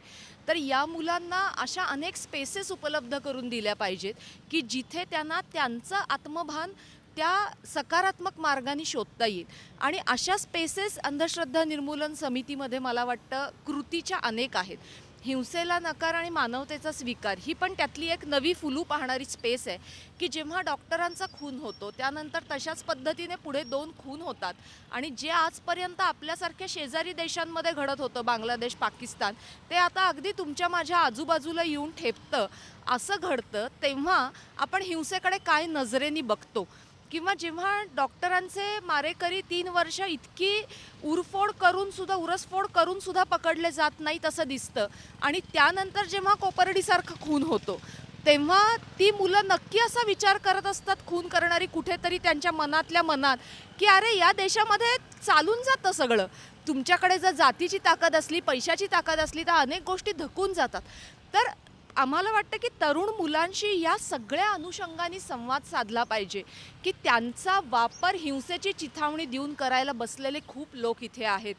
तर या मुलांना अशा अनेक स्पेसेस उपलब्ध करून दिल्या पाहिजेत की जिथे त्यांना त्यांचं आत्मभान त्या सकारात्मक मार्गाने शोधता येईल. आणि अशा स्पेसेस अंधश्रद्धा निर्मूलन समितीमध्ये मला वाटतं कृतीच्या अनेक आहेत. हिंसेला नकार आणि मानवतेचा स्वीकार ही पण त्यातली एक नवी फुलू पाहणारी स्पेस आहे की जेव्हा डॉक्टरांचा खून होतो त्यानंतर तशाच पद्धतीने पुढे 2 खून होतात आणि जे आजपर्यंत आपल्यासारख्या शेजारी देशांमध्ये घडत होतं, बांगलादेश, पाकिस्तान, ते आता अगदी तुमच्या माझ्या आजूबाजूला येऊन ठेपतं. असं घडतं तेव्हा आपण हिंसेकडे काय नजरेने बघतो. किंवा जेव्हा डॉक्टरांचे मारेकरी 3 वर्ष इतकी उरसफोड करून सुद्धा पकडले जात नाही तसं दिसतं आणि त्यानंतर जेव्हा कोपर्डीसारखा खून होतो तेव्हा ती मुलं नक्की असा विचार करत असतात, खून करणारी कुठेतरी त्यांच्या मनातल्या मनात, की अरे या देशामध्ये चालून जातं सगळं. तुमच्याकडे जर जातीची ताकद असली, पैशाची ताकद असली तर अनेक गोष्टी धकून जातात. तर आम्हाला वाटतं की तरुण मुलांशी या सगळ्या अनुषंगाने संवाद साधला पाहिजे, की त्यांचा वापर हिंसेची चिथावणी देऊन करायला बसलेले खूप लोक इथे आहेत.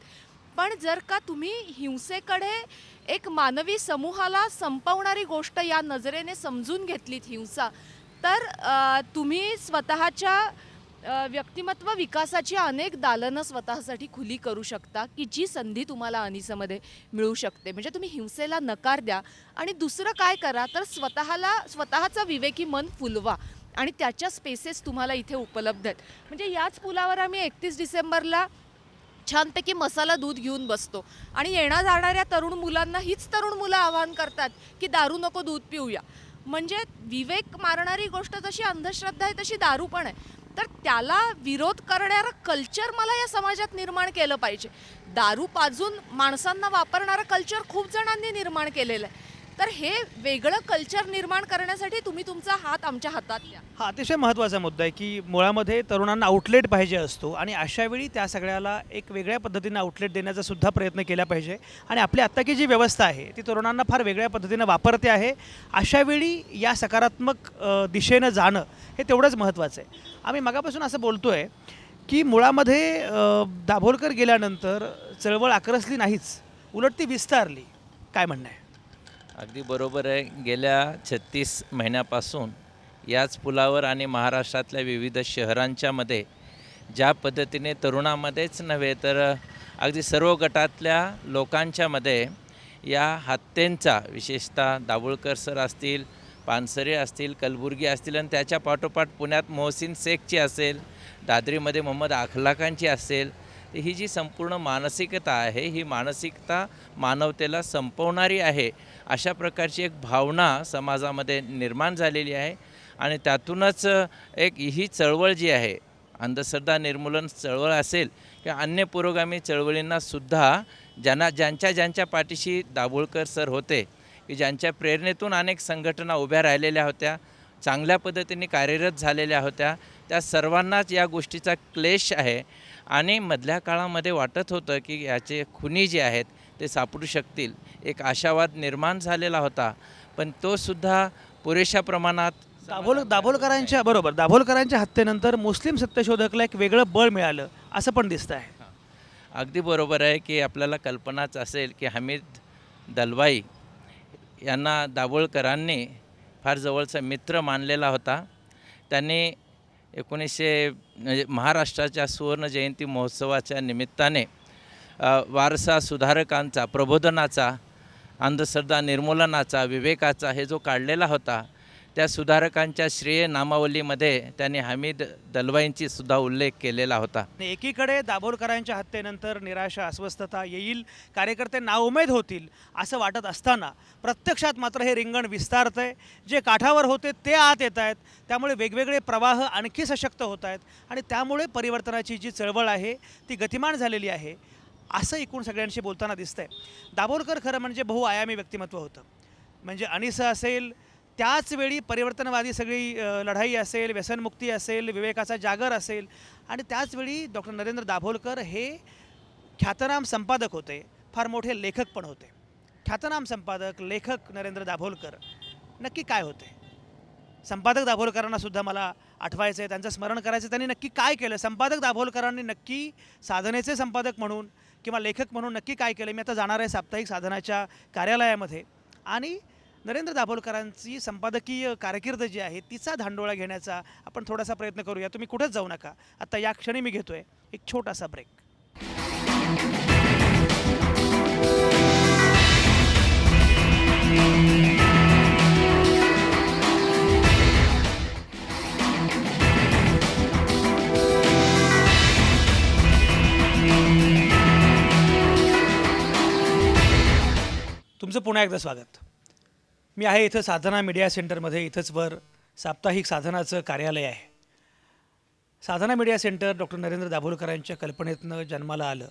पण जर का तुम्ही हिंसेकडे एक मानवी समूहाला संपवणारी गोष्ट या नजरेने समजून घेतलीत हिंसा, तर तुम्ही स्वतःच्या व्यक्तिमत्व विकासाची अनेक दालनं स्वतःसाठी खुली करू शकता, की जी संधी तुम्हाला अनिसमध्ये मिळू शकते. म्हणजे तुम्ही हिंसेला नकार द्या आणि दुसरं काय करा तर स्वतःचं विवेकी मन फुलवा आणि त्याच्या स्पेसेस तुम्हाला इथे उपलब्ध आहेत. म्हणजे याच पुलावर आम्ही 31 डिसेंबरला छानपैकी मसाला दूध घेऊन बसतो आणि येणं जाणाऱ्या तरुण मुलांना हीच तरुण मुलं आवाहन करतात की दारू नको, दूध पिऊया. म्हणजे विवेक मारणारी गोष्ट जशी अंधश्रद्धा आहे तशी दारू पण आहे. तर त्याला विरोध करणारं कल्चर मला या समाजात निर्माण केलं पाहिजे. दारू पाजून माणसांना वापरणारं कल्चर खूप जणांनी निर्माण केलेलं आहे. तर हे वेगळं कल्चर निर्माण करण्यासाठी तुम्ही तुमचा हात आमच्या हातात द्या. हा अतिशय महत्त्वाचा मुद्दा आहे की मुळामध्ये तरुणांना आउटलेट पाहिजे असतो आणि अशावेळी त्या सगळ्याला एक वेगळ्या पद्धतीनं आउटलेट देण्याचा सुद्धा प्रयत्न केला पाहिजे. आणि आपली आत्ताची जी व्यवस्था आहे ती तरुणांना फार वेगळ्या पद्धतीनं वापरते आहे. अशावेळी या सकारात्मक दिशेनं जाणं हे तेवढंच महत्त्वाचं आहे. आम्ही मगापासून असं बोलतो आहे की मुळामध्ये दाभोलकर गेल्यानंतर चळवळ आक्रसली नाहीच, उलट ती विस्तारली. काय म्हणणं आहे? अगदी बरोबर आहे. गेल्या 36 महिन्यापासून याच पुलावर आणि महाराष्ट्रातल्या विविध शहरांच्यामध्ये ज्या पद्धतीने तरुणामध्येच नव्हे तर अगदी सर्व गटातल्या लोकांच्यामध्ये या हत्येंचा, विशेषतः दाभोळकर सर असतील, पानसरे असतील, कलबुर्गी असतील आणि त्याच्या पाठोपाठ पुण्यात मोहसिन शेखची असेल, दादरीमध्ये मोहम्मद अखलाकांची असेल, ही जी संपूर्ण मानसिकता आहे ही मानसिकता मानवतेला संपवणारी आहे अशा प्रकारची एक भावना समाजामध्ये निर्माण झालेली आहे. आणि त्यातूनच एक ही चळवळ जी आहे, अंधश्रद्धा निर्मूलन चळवळ असेल किंवा अन्य पुरोगामी चळवळींनासुद्धा ज्यांच्या पाठीशी दाभोळकर सर होते, की ज्यांच्या प्रेरणेतून अनेक संघटना उभ्या राहिलेल्या होत्या, चांगल्या पद्धतीने कार्यरत झालेल्या होत्या, त्या सर्वांनाच या गोष्टीचा क्लेश आहे. आणि मधल्या काळामध्ये वाटत होतं की याचे खुनी जे आहेत ते सापडू शकतील, एक आशावाद निर्माण झालेला होता. पण तो सुद्धा पुरेशा प्रमाणात दाभोलकरांच्या हत्येनंतर मुस्लिम सत्यशोधकला एक वेगळं बळ मिळालं असं पण दिसतं आहे. अगदी बरोबर आहे की आपल्याला कल्पनाच असेल की हमीद दलवाई यांना दाभोळकरांनी फार जवळचा मित्र मानलेला होता. त्यांनी म्हणजे महाराष्ट्राच्या सुवर्ण जयंती महोत्सवाच्या निमित्ताने वारसा सुधारकांचा, प्रबोधनाचा, अंधश्रद्धा निर्मूलनाचा, विवेकाचा हे जो काढलेला होता, त्या सुधारकांच्या श्रेय नामावलीमध्ये त्यांनी हमीद दलवाईंची सुद्धा उल्लेख केलेला होता. एकीकडे दाभोलकरांच्या हत्येनंतर निराशा, अस्वस्थता येईल, कार्यकर्ते नाउमेद होतील असं वाटत असताना प्रत्यक्षात मात्र हे रिंगण विस्तारतंय. जे काठावर होते ते आत येत आहेत, त्यामुळे वेगवेगळे प्रवाह आणखी सशक्त होत आहेत आणि त्यामुळे परिवर्तनाची जी चळवळ आहे ती गतिमान झालेली आहे असं एकूण सगळ्यांशी बोलताना दिसतंय. दाभोलकर खरं म्हणजे बहुआयामी व्यक्तिमत्व होतं. म्हणजे अनिसा असेल, त्याचवेळी परिवर्तनवादी सगळी लढाई असेल, व्यसनमुक्ती असेल, विवेकाचा जागर असेल, आणि त्याचवेळी डॉक्टर नरेंद्र दाभोलकर हे ख्यातनाम संपादक होते, फार मोठे लेखक पण होते. ख्यातनाम संपादक, लेखक नरेंद्र दाभोलकर नक्की काय होते? संपादक दाभोलकरांना सुद्धा मला आठवायचं आहे, त्यांचं स्मरण करायचं, त्यांनी नक्की काय केलं? संपादक दाभोलकरांनी नक्की साधनेचे संपादक म्हणून किंवा लेखक म्हणून नक्की काय केलं? मी आता जाणार आहे साप्ताहिक साधनाच्या कार्यालयामध्ये आणि नरेंद्र दाभोलकरांची संपादकीय कारकीर्द जी आहे तिचा धांडोळा घेण्याचा आपण थोडासा प्रयत्न करूया. तुम्ही कुठेच जाऊ नका. आता या क्षणी मी घेतोय एक छोटासा ब्रेक. तुमचं पुन्हा एकदा स्वागत. मी आहे इथं साधना मीडिया सेंटरमध्ये. इथंच वर साप्ताहिक साधनाचं कार्यालय आहे. साधना मीडिया सेंटर डॉक्टर नरेंद्र दाभोलकरांच्या कल्पनेतनं जन्माला आलं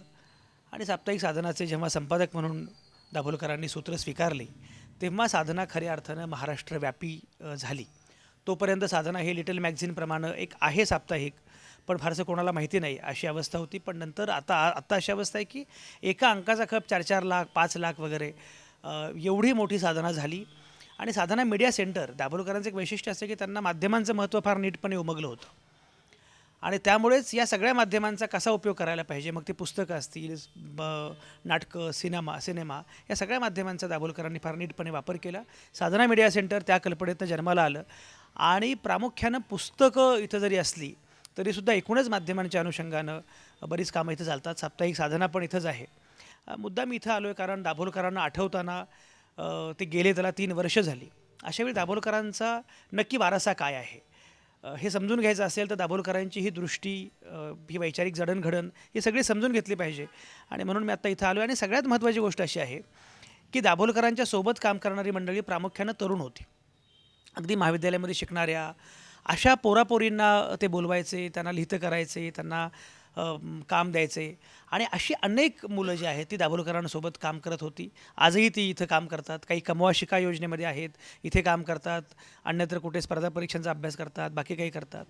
आणि साप्ताहिक साधनाचे जेव्हा संपादक म्हणून दाभोलकरांनी सूत्र स्वीकारली तेव्हा साधना खऱ्या अर्थानं महाराष्ट्रव्यापी झाली. तोपर्यंत साधना हे लिटल मॅगझिनप्रमाणे एक आहे साप्ताहिक, पण फारसं कोणाला माहिती नाही अशी अवस्था होती. पण नंतर आता अशी अवस्था आहे की एका अंकाचा खप 4-4 लाख 5 लाख वगैरे एवढी मोठी साधना झाली. आणि साधना मीडिया सेंटर दाभोलकरांचं एक वैशिष्ट्य असतं की त्यांना माध्यमांचं महत्त्व फार नीटपणे उमगलं होतं. आणि त्यामुळेच या सगळ्या माध्यमांचा कसा उपयोग करायला पाहिजे, मग ते पुस्तकं असतील, नाटकं, सिनेमा या सगळ्या माध्यमांचा दाभोलकरांनी फार नीटपणे वापर केला. साधना मीडिया सेंटर त्या कल्पनेतनं जन्माला आलं. आणि प्रामुख्यानं पुस्तकं इथं जरी असली तरीसुद्धा एकूणच माध्यमांच्या अनुषंगानं बरीच कामं इथं चालतात. साप्ताहिक साधना पण इथंच आहे. मुद्दा मी इथं आलो आहे कारण दाभोलकरांना आठवताना ते गेले त्याला 3 वर्ष झाली. अशावेळी दाभोलकरांचा नक्की वारसा काय आहे हे समजून घ्यायचं असेल तर दाभोलकरांची ही दृष्टी, ही वैचारिक जडणघडण ही सगळी समजून घेतली पाहिजे. आणि म्हणून मी आत्ता इथं आलो आहे. आणि सगळ्यात महत्त्वाची गोष्ट अशी आहे की दाभोलकरांच्या सोबत काम करणारी मंडळी प्रामुख्यानं तरुण होती. अगदी महाविद्यालयामध्ये शिकणाऱ्या अशा पोरापोरींना ते बोलवायचे, त्यांना लिहितं करायचे, त्यांना काम द्यायचे. आणि अशी अनेक मुलं जी आहेत ती दाभोलकरांसोबत काम करत होती. आजही ती इथं काम करतात. काही कमवा शिका योजनेमध्ये आहेत, इथे काम करतात. अन्यत्र कुठे स्पर्धा परीक्षांचा अभ्यास करतात, बाकी काही करतात.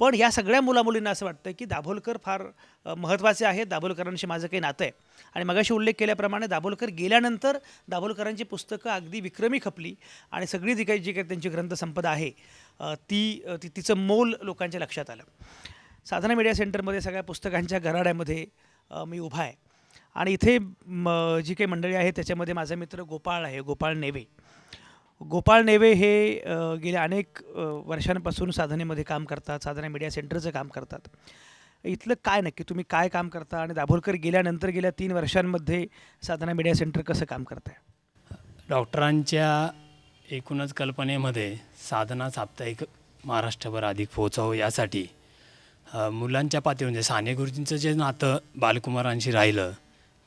पण या सगळ्या मुलामुलींना असं वाटतं की दाभोलकर फार महत्त्वाचे आहेत, दाभोलकरांशी माझं काही नातं आहे. आणि मगाशी उल्लेख केल्याप्रमाणे दाभोलकर गेल्यानंतर दाभोलकरांची पुस्तकं अगदी विक्रमी खपली. आणि सगळी जी काही त्यांची ग्रंथसंपदा आहे तिचं मोल लोकांच्या लक्षात आलं. साधना मीडिया सेंटरमध्ये सगळ्या पुस्तकांच्या गराड्यामध्ये मी उभा आहे. आणि इथे जी काही मंडळी आहे त्याच्यामध्ये माझा मित्र गोपाळ आहे, गोपाळ नेवे. गोपाळ नेवे हे गेल्या अनेक वर्षांपासून साधनेमध्ये काम करतात, साधना मीडिया सेंटरचं काम करतात. इथलं काय नक्की तुम्ही काय काम करता आणि दाभोलकर गेल्यानंतर गेल्या 3 वर्षांमध्ये साधना मीडिया सेंटर कसं काम करताय? डॉक्टरांच्या एकूणच कल्पनेमध्ये साधना साप्ताहिक महाराष्ट्रभर अधिक पोहोचावं यासाठी मुलांच्या पातळीवर म्हणजे साने गुरुजींचं जे नातं बालकुमारांशी राहिलं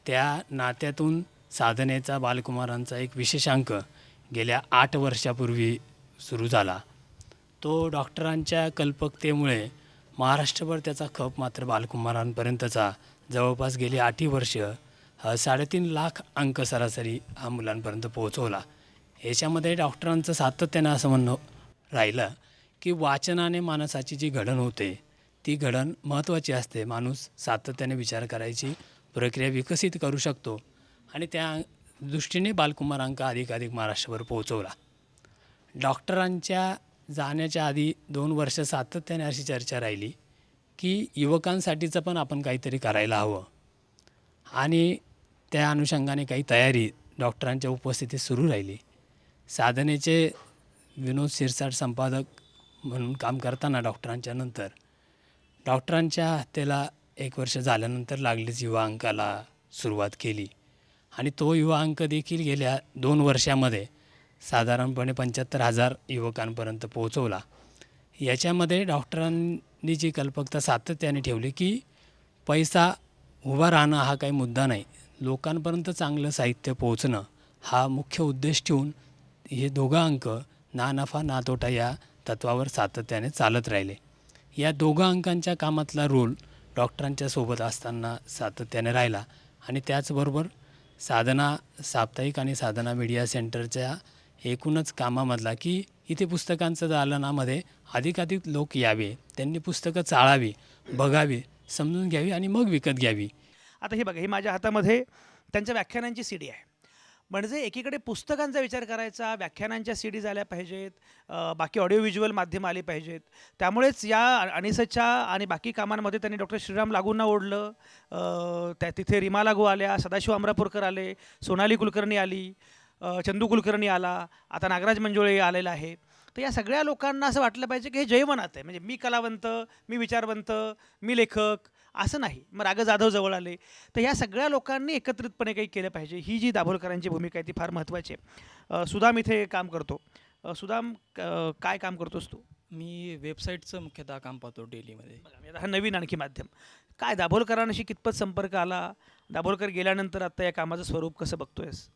त्या नात्यातून साधनेचा बालकुमारांचा एक विशेषांक गेल्या 8 वर्षापूर्वी सुरू झाला. तो डॉक्टरांच्या कल्पकतेमुळे महाराष्ट्रभर त्याचा खप मात्र बालकुमारांपर्यंतचा जवळपास गेली 8 वर्ष 3.5 लाख अंक सरासरी हा मुलांपर्यंत पोहोचवला. याच्यामध्ये डॉक्टरांचं सातत्यानं असं म्हणणं राहिलं की वाचनाने माणसाची जी घडण होते ती घडण महत्त्वाची असते. माणूस सातत्याने विचार करायची प्रक्रिया विकसित करू शकतो आणि त्या दृष्टीने बालकुमारांक अधिकाधिक महाराष्ट्रभर पोहोचवला. डॉक्टरांच्या जाण्याच्या आधी 2 वर्ष सातत्याने अशी चर्चा राहिली की युवकांसाठीचं पण आपण काहीतरी करायला हवं. आणि त्या अनुषंगाने काही तयारी डॉक्टरांच्या उपस्थितीत सुरू राहिली. साधनेचे विनोद शिरसाट संपादक म्हणून काम करताना डॉक्टरांच्या नंतर डॉक्टरांच्या हत्येला 1 वर्ष झाल्यानंतर लागलीच युवा अंकाला सुरुवात केली. आणि तो युवा अंक देखील गेल्या 2 वर्षामध्ये साधारणपणे 75,000 युवकांपर्यंत पोहोचवला. याच्यामध्ये डॉक्टरांनी जी कल्पकता सातत्याने ठेवली की पैसा उभा राहणं हा काही मुद्दा नाही, लोकांपर्यंत चांगलं साहित्य पोहोचणं हा मुख्य उद्देश ठेवून हे दोघं अंक ना नफा ना तोटा या तत्वावर सातत्याने चालत राहिले. या दोघं अंकांच्या कामातला रोल डॉक्टरांच्या सोबत असताना सातत्याने राहिला. आणि त्याचबरोबर साधना साप्ताहिक आणि साधना मीडिया सेंटरच्या एकूणच कामामधला की इथे पुस्तकांचं दालनामध्ये अधिकाधिक लोक यावे, त्यांनी पुस्तकं चाळावी, बघावी, समजून घ्यावी आणि मग विकत घ्यावी. आता हे बघा, ही माझ्या हातामध्ये त्यांच्या व्याख्यानांची CD आहे. म्हणजे एकीकडे पुस्तकांचा विचार करायचा, व्याख्यानांच्या CD झाल्या पाहिजेत, बाकी ऑडिओ व्हिज्युअल माध्यम आली पाहिजेत. त्यामुळेच या अनिसच्या आणि बाकी कामांमध्ये त्यांनी डॉक्टर श्रीराम लागूंना ओढलं. तिथे रीमा लागू आल्या, सदाशिव अमरापूरकर आले, सोनाली कुलकर्णी आली, चंदू कुलकर्णी आला, आता नागराज मंजुळे आलेला आहे. तर या सगळ्या लोकांना असं वाटलं पाहिजे की हे जयवनात आहे, म्हणजे मी कलावंत, मी विचारवंत, मी लेखक असं नाही. मग राग जाधव जवळ आले. तर ह्या सगळ्या लोकांनी एकत्रितपणे काही केलं पाहिजे. ही जी दाभोलकरांची भूमिका आहे ती फार महत्त्वाची आहे. सुदाम इथे काम करतो. सुदाम, काय काम करतोस तू? मी वेबसाईटचं मुख्यतः काम पाहतो डेलीमध्ये. आता हा नवीन आणखी माध्यम काय, दाभोलकरांशी कितपत संपर्क आला? दाभोलकर गेल्यानंतर आता या कामाचं स्वरूप कसं बघतोयस?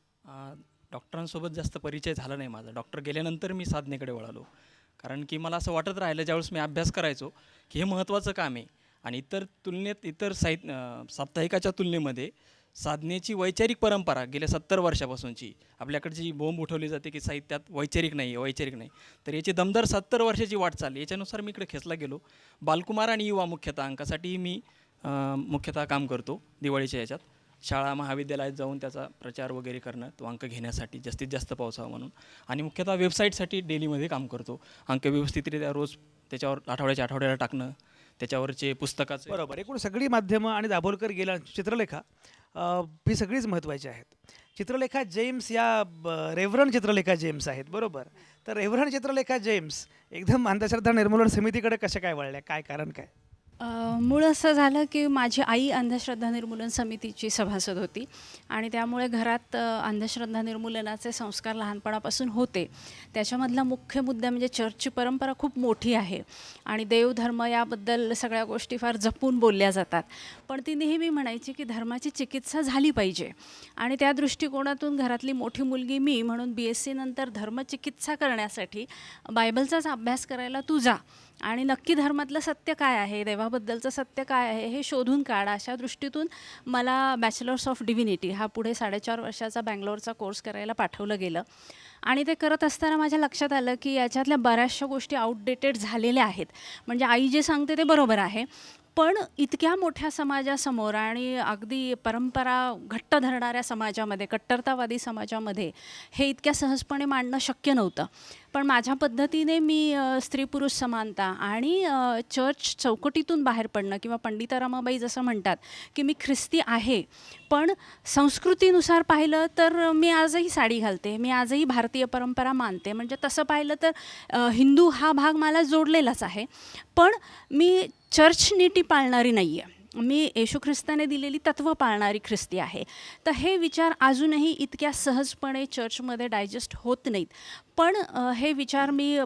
डॉक्टरांसोबत जास्त परिचय झाला नाही माझा. डॉक्टर गेल्यानंतर मी साधनेकडे वळालो. कारण की मला असं वाटत राहिलं ज्यावेळेस मी अभ्यास करायचो की हे महत्त्वाचं काम आहे. आणि इतर साप्ताहिकाच्या तुलनेमध्ये साधनेची वैचारिक परंपरा गेल्या 70 वर्षापासूनची आपल्याकडची जी बोंब उठवली जाते की साहित्यात वैचारिक नाही आहे, वैचारिक नाही, तर याची दमदार 70 वर्षाची वाटचाल. याच्यानुसार मी इकडे खेचला गेलो. बालकुमार आणि युवा मुख्यतः अंकासाठी मी मुख्यतः काम करतो दिवाळीच्या याच्यात. शाळा महाविद्यालयात जाऊन त्याचा प्रचार वगैरे करणं, तो अंक घेण्यासाठी जास्तीत जास्त पावसावा म्हणून. आणि मुख्यतः वेबसाईटसाठी डेलीमध्ये काम करतो. अंक व्यवस्थितरित्या रोज त्याच्यावर आठवड्याला टाकणं, त्याच्यावरचे पुस्तकाचे. बरोबर. एकूण सगळी माध्यमं आणि दाभोलकर गेला चित्रलेखा ही सगळीच महत्त्वाची आहेत. चित्रलेखा जेम्स या रेव्हरंड चित्रलेखा जेम्स आहेत, बरोबर. तर रेव्हरंड चित्रलेखा जेम्स एकदम अंधश्रद्धा निर्मूलन समितीकडे कशा काय वळल्या, काय कारण काय? मूळ असं झालं की माझी आई अंधश्रद्धा निर्मूलन समितीची सभासद होती आणि त्यामुळे घरात अंधश्रद्धा निर्मूलनाचे संस्कार लहानपणापासून होते. त्याच्यामधला मुख्य मुद्दा म्हणजे चर्चची परंपरा खूप मोठी आहे आणि देवधर्म याबद्दल सगळ्या गोष्टी फार जपून बोलल्या जातात. पण ती नेहमी म्हणायची की धर्माची चिकित्सा झाली पाहिजे आणि त्या दृष्टिकोनातून घरातली मोठी मुलगी मी म्हणून BSc नंतर धर्मचिकित्सा करण्यासाठी बायबलचाच अभ्यास करायला तू जा आणि नक्की धर्मातलं सत्य काय आहे, देवाबद्दलचं सत्य काय आहे हे शोधून काढा. अशा दृष्टीतून मला बॅचलर्स ऑफ डिव्हिनिटी हा पुढे 4.5 वर्षाचा बँगलोरचा कोर्स करायला पाठवलं गेलं. आणि ते करत असताना माझ्या लक्षात आलं की याच्यातल्या बऱ्याचशा गोष्टी आउटडेटेड झालेल्या आहेत. म्हणजे आई जे सांगते ते बरोबर आहे, पण इतक्या मोठ्या समाजासमोर आणि अगदी परंपरा घट्ट धरणाऱ्या समाजामध्ये, कट्टरतावादी समाजामध्ये हे इतक्या सहजपणे मांडणं शक्य नव्हतं. पण माझ्या पद्धतीने मी स्त्री पुरुष समानता आणि चर्च चौकटीतून बाहेर पडणं किंवा पंडिता रमाबाई जसं म्हणतात की मी ख्रिस्ती आहे, पण संस्कृतीनुसार पाहिलं तर मी आजही साडी घालते, मी आजही भारतीय परंपरा मानते. म्हणजे तसं पाहिलं तर हिंदू हा भाग मला जोडलेलाच आहे, पण मी चर्च नीती पाळणारी नाही आहे. मी येशू ख्रिस्ताने दिलेली तत्त्व पाळणारी ख्रिस्ती आहे. तर हे विचार अजूनही इतक्या सहजपणे चर्चमध्ये डायजेस्ट होत नाहीत. पण हे विचार मी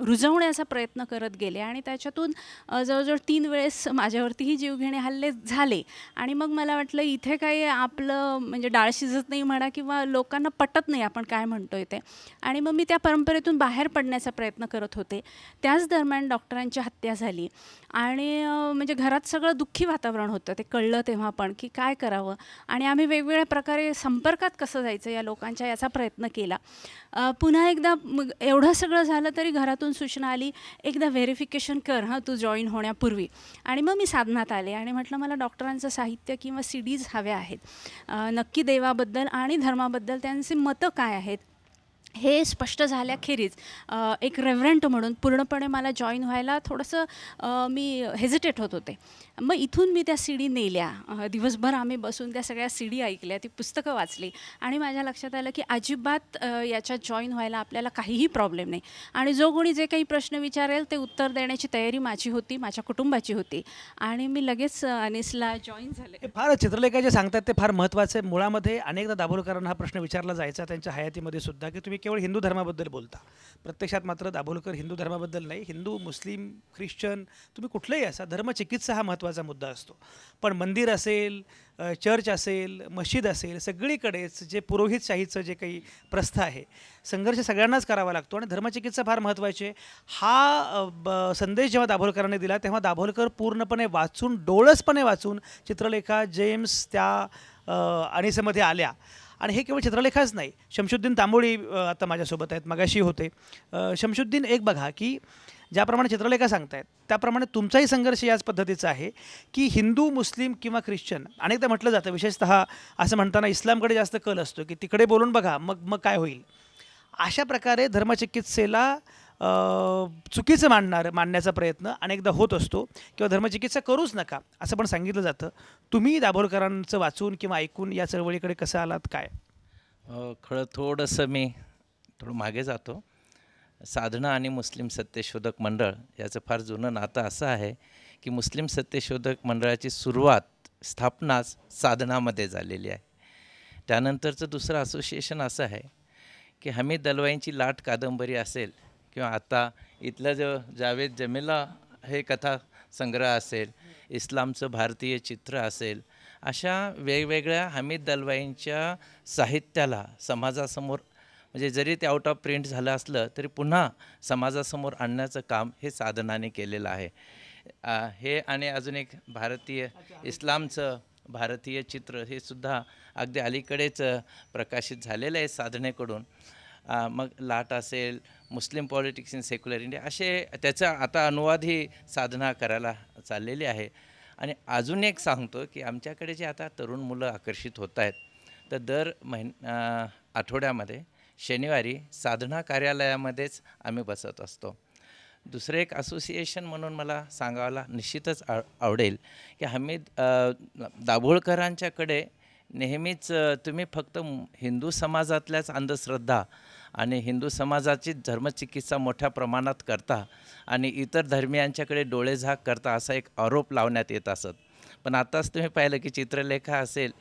रुजवण्याचा प्रयत्न करत गेले आणि त्याच्यातून जवळजवळ 3 वेळेस माझ्यावरतीही जीवघेणे हल्ले झाले. आणि मग मला वाटलं इथे काही आपलं म्हणजे डाळ शिजत नाही म्हणा किंवा लोकांना पटत नाही आपण काय म्हणतोय ते. आणि मग मी त्या परंपरेतून बाहेर पडण्याचा प्रयत्न करत होते. त्याच दरम्यान डॉक्टरांची हत्या झाली आणि म्हणजे घरात सगळं दुःखी वातावरण होतं. ते कळलं तेव्हा पण की काय करावं आणि आम्ही वेगवेगळ्या प्रकारे संपर्कात कसं जायचं या लोकांच्या याचा प्रयत्न केला. पुन्हा एकदा मग एवढं सगळं झालं तरी घरातून सूचना आली, एकदा व्हेरिफिकेशन कर हां तू जॉईन होण्यापूर्वी. आणि मग मी साधनात आले आणि म्हटलं मला डॉक्टरांचं साहित्य किंवा CDs हव्या आहेत, नक्की देवाबद्दल आणि धर्माबद्दल त्यांचे मतं काय आहेत हे स्पष्ट झाल्याखेरीज एक रेव्हरंट म्हणून पूर्णपणे मला जॉईन व्हायला थोडंसं मी हेजिटेट होत होते. मग इथून मी त्या CD नेल्या. दिवसभर आम्ही बसून त्या सगळ्या CD ऐकल्या, ती पुस्तकं वाचली आणि माझ्या लक्षात आलं की अजिबात याच्यात जॉईन व्हायला आपल्याला काहीही प्रॉब्लेम नाही. आणि जो कोणी जे काही प्रश्न विचारेल ते उत्तर देण्याची तयारी माझी होती, माझ्या कुटुंबाची होती आणि मी लगेच अनिसला जॉईन झाले. हे फार चित्रलेखा जे सांगतात ते फार महत्त्वाचं आहे. मुळामध्ये अनेकदा दाभोलकरांना हा प्रश्न विचारला जायचा त्यांच्या हयातीमध्ये सुद्धा की तुम्ही केवळ हिंदू धर्माबद्दल बोलता. प्रत्यक्षात मात्र दाभोलकर हिंदू धर्माबद्दल नाही, हिंदू, मुस्लिम, ख्रिश्चन तुम्ही कुठलंही असा धर्मचिकित्सा हा महत्त्वाचा मुद्दा असतो. पण मंदिर असेल, चर्च असेल, मशीद असेल, सगळीकडेच जे पुरोहितशाहीचं जे काही प्रस्थ आहे संघर्ष सगळ्यांनाच करावा लागतो आणि धर्मचिकित्सा फार महत्त्वाची आहे. हा संदेश जेव्हा दाभोलकरांनी दिला तेव्हा दाभोलकर पूर्णपणे वाचून, डोळसपणे वाचून चित्रलेखा जेम्स त्या अनिसेमध्ये आल्या. आणि हे केवळ चित्रलेखाच नाही, शमशुद्दीन तांबोळी आता माझ्यासोबत आहेत, मगाशी होते. शमशुद्दीन, एक बघा की ज्याप्रमाणे चित्रलेखा सांगतायत त्याप्रमाणे तुमचाही संघर्ष याच पद्धतीचा आहे की हिंदू, मुस्लिम किंवा ख्रिश्चन, अनेकदा म्हटलं जातं विशेषतः असं म्हणताना इस्लामकडे जास्त कल असतो की तिकडे बोलून बघा मग काय होईल. अशा प्रकारे धर्मचिकित्सेला चुकीचं मांडण्याचा प्रयत्न अनेकदा होत असतो किंवा धर्मचिकित्सा करूच नका असं पण सांगितलं जातं. तुम्ही दाभोलकरांचं वाचून किंवा ऐकून या चळवळीकडे कसं आलात, काय? खरं थोडंसं मी मागे जातो. साधना आणि मुस्लिम सत्यशोधक मंडळ याचं फार जुनं नातं असं आहे की मुस्लिम सत्यशोधक मंडळाची स्थापनाच साधनामध्ये झालेली आहे. त्यानंतरचं दुसरं असोसिएशन असं आहे की हमीद दलवाईंची लाट कादंबरी असेल किंवा आता इथलं जो जावेद जमीला हे कथा संग्रह असेल, इस्लामचं भारतीय चित्र असेल, अशा वेगवेगळ्या हमीद दलवाईंच्या साहित्याला समाजासमोर म्हणजे जरी ते आउट ऑफ प्रिंट झालं असलं तरी पुन्हा समाजासमोर आणण्याचं काम हे साधनाने केलेलं आहे. हे आणि अजून एक भारतीय इस्लामचं भारतीय चित्र हे सुद्धा अगदी अलीकडेच प्रकाशित झालेलं आहे साधनेकडून. मग लाट असेल, मुस्लिम पॉलिटिक्स इन सेक्युलर इंडिया, असे त्याचा आता अनुवादही साधना करायला चाललेली आहे. आणि अजून एक सांगतो की आमच्याकडे जे आता तरुण मुलं आकर्षित होत आहेत, तर दर आठवड्यामध्ये शनिवारी साधना कार्यालयामध्येच आम्ही बसत असतो. दुसरं एक असोसिएशन म्हणून मला सांगायला निश्चितच आवडेल की हमीद दाभोळकरांच्याकडे नेहमीच तुम्ही फक्त हिंदू समाजातल्याच अंधश्रद्धा आणि हिंदू समाजाची धर्मचिकित्सा मोठ्या प्रमाणात करता आणि इतर धर्मियांच्याकडे डोळेझाक करता असा एक आरोप लावण्यात येत असत. पण आताच तुम्ही पाहिलं की चित्रलेखा असेल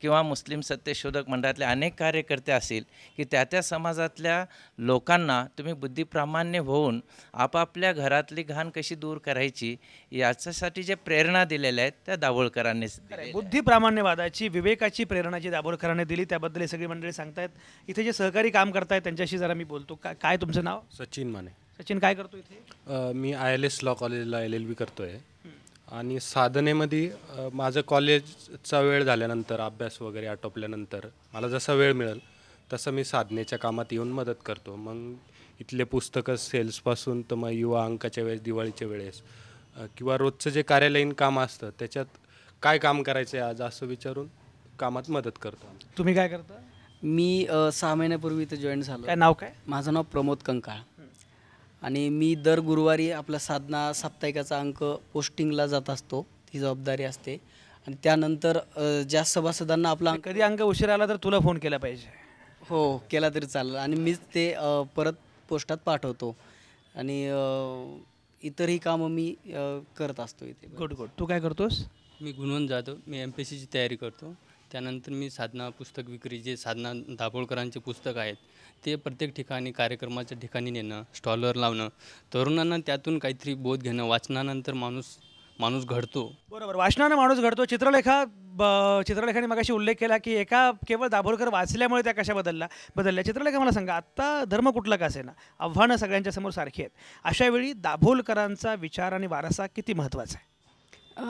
किंवा मुस्लिम सत्यशोधक मंडळातले अनेक कार्यकर्ते असतील की त्या समाजातल्या लोकांना तुम्ही बुद्धिप्रामाण्य होऊन आपापल्या घरातली घाण कशी दूर करायची याच्यासाठी जे प्रेरणा दिलेल्या आहेत त्या दाभोळकरांनीच दिलेल्या. बुद्धिप्रामाण्यवादाची, विवेकाची प्रेरणा जी दाभोळकरांनी दिली त्याबद्दल हे सगळी मंडळी सांगतायत. इथे जे सहकारी काम करतायत त्यांच्याशी जरा मी बोलतो. काय तुमचं नाव? सचिन माने. सचिन, काय करतो इथे? मी ILS लॉ कॉलेजला LLB करतो आहे. आणि साधनेमध्ये माझं कॉलेजचा वेळ झाल्यानंतर, अभ्यास वगैरे आटोपल्यानंतर मला जसा वेळ मिळेल तसं मी साधनेच्या कामात येऊन मदत करतो. मग इथले पुस्तकं सेल्सपासून तर मग युवा अंकाच्या वेळेस, दिवाळीच्या वेळेस किंवा रोजचं जे कार्यालयीन काम असतं त्याच्यात काय काम करायचं आहे आज असं विचारून कामात मदत करतो. तुम्ही काय करता? मी 6 महिन्यापूर्वी इथं जॉईन झालो. काय नाव काय? माझं नाव प्रमोद कंकाळ. आणि मी दर गुरुवारी आपला साधना साप्ताहिकाचा अंक पोस्टिंगला जात असतो, ती जबाबदारी असते. आणि त्यानंतर ज्या सभासदांना आपला कधी अंक उशीर आला तर तुला फोन केला पाहिजे. हो, केला तरी चालेल. आणि मीच ते परत पोस्टात पाठवतो. आणि इतरही कामं मी करत असतो इथे. Good good. तू काय करतोस? मी गुणवंत जाधव. मी MPSCची तयारी करतो. त्यानंतर मी साधना पुस्तक विक्री, जे साधना दाभोळकरांचे पुस्तक आहेत ते प्रत्येक ठिकाणी, कार्यक्रमाच्या ठिकाणी नेणं, स्टॉलवर लावणं, तरुणांना त्यातून काहीतरी बोध घेणं. वाचनानंतर माणूस घडतो. बरोबर, वाचनानं माणूस घडतो. चित्रलेखाने मगाशी उल्लेख केला की केवळ दाभोळकर वाचल्यामुळे त्या कशा बदलल्या. चित्रलेखा, मला सांगा, आत्ता धर्म कुठला का असेना, आव्हानं सगळ्यांच्या समोर सारखी आहेत. अशा वेळी दाभोळकरांचा विचार आणि वारसा किती महत्त्वाचा आहे?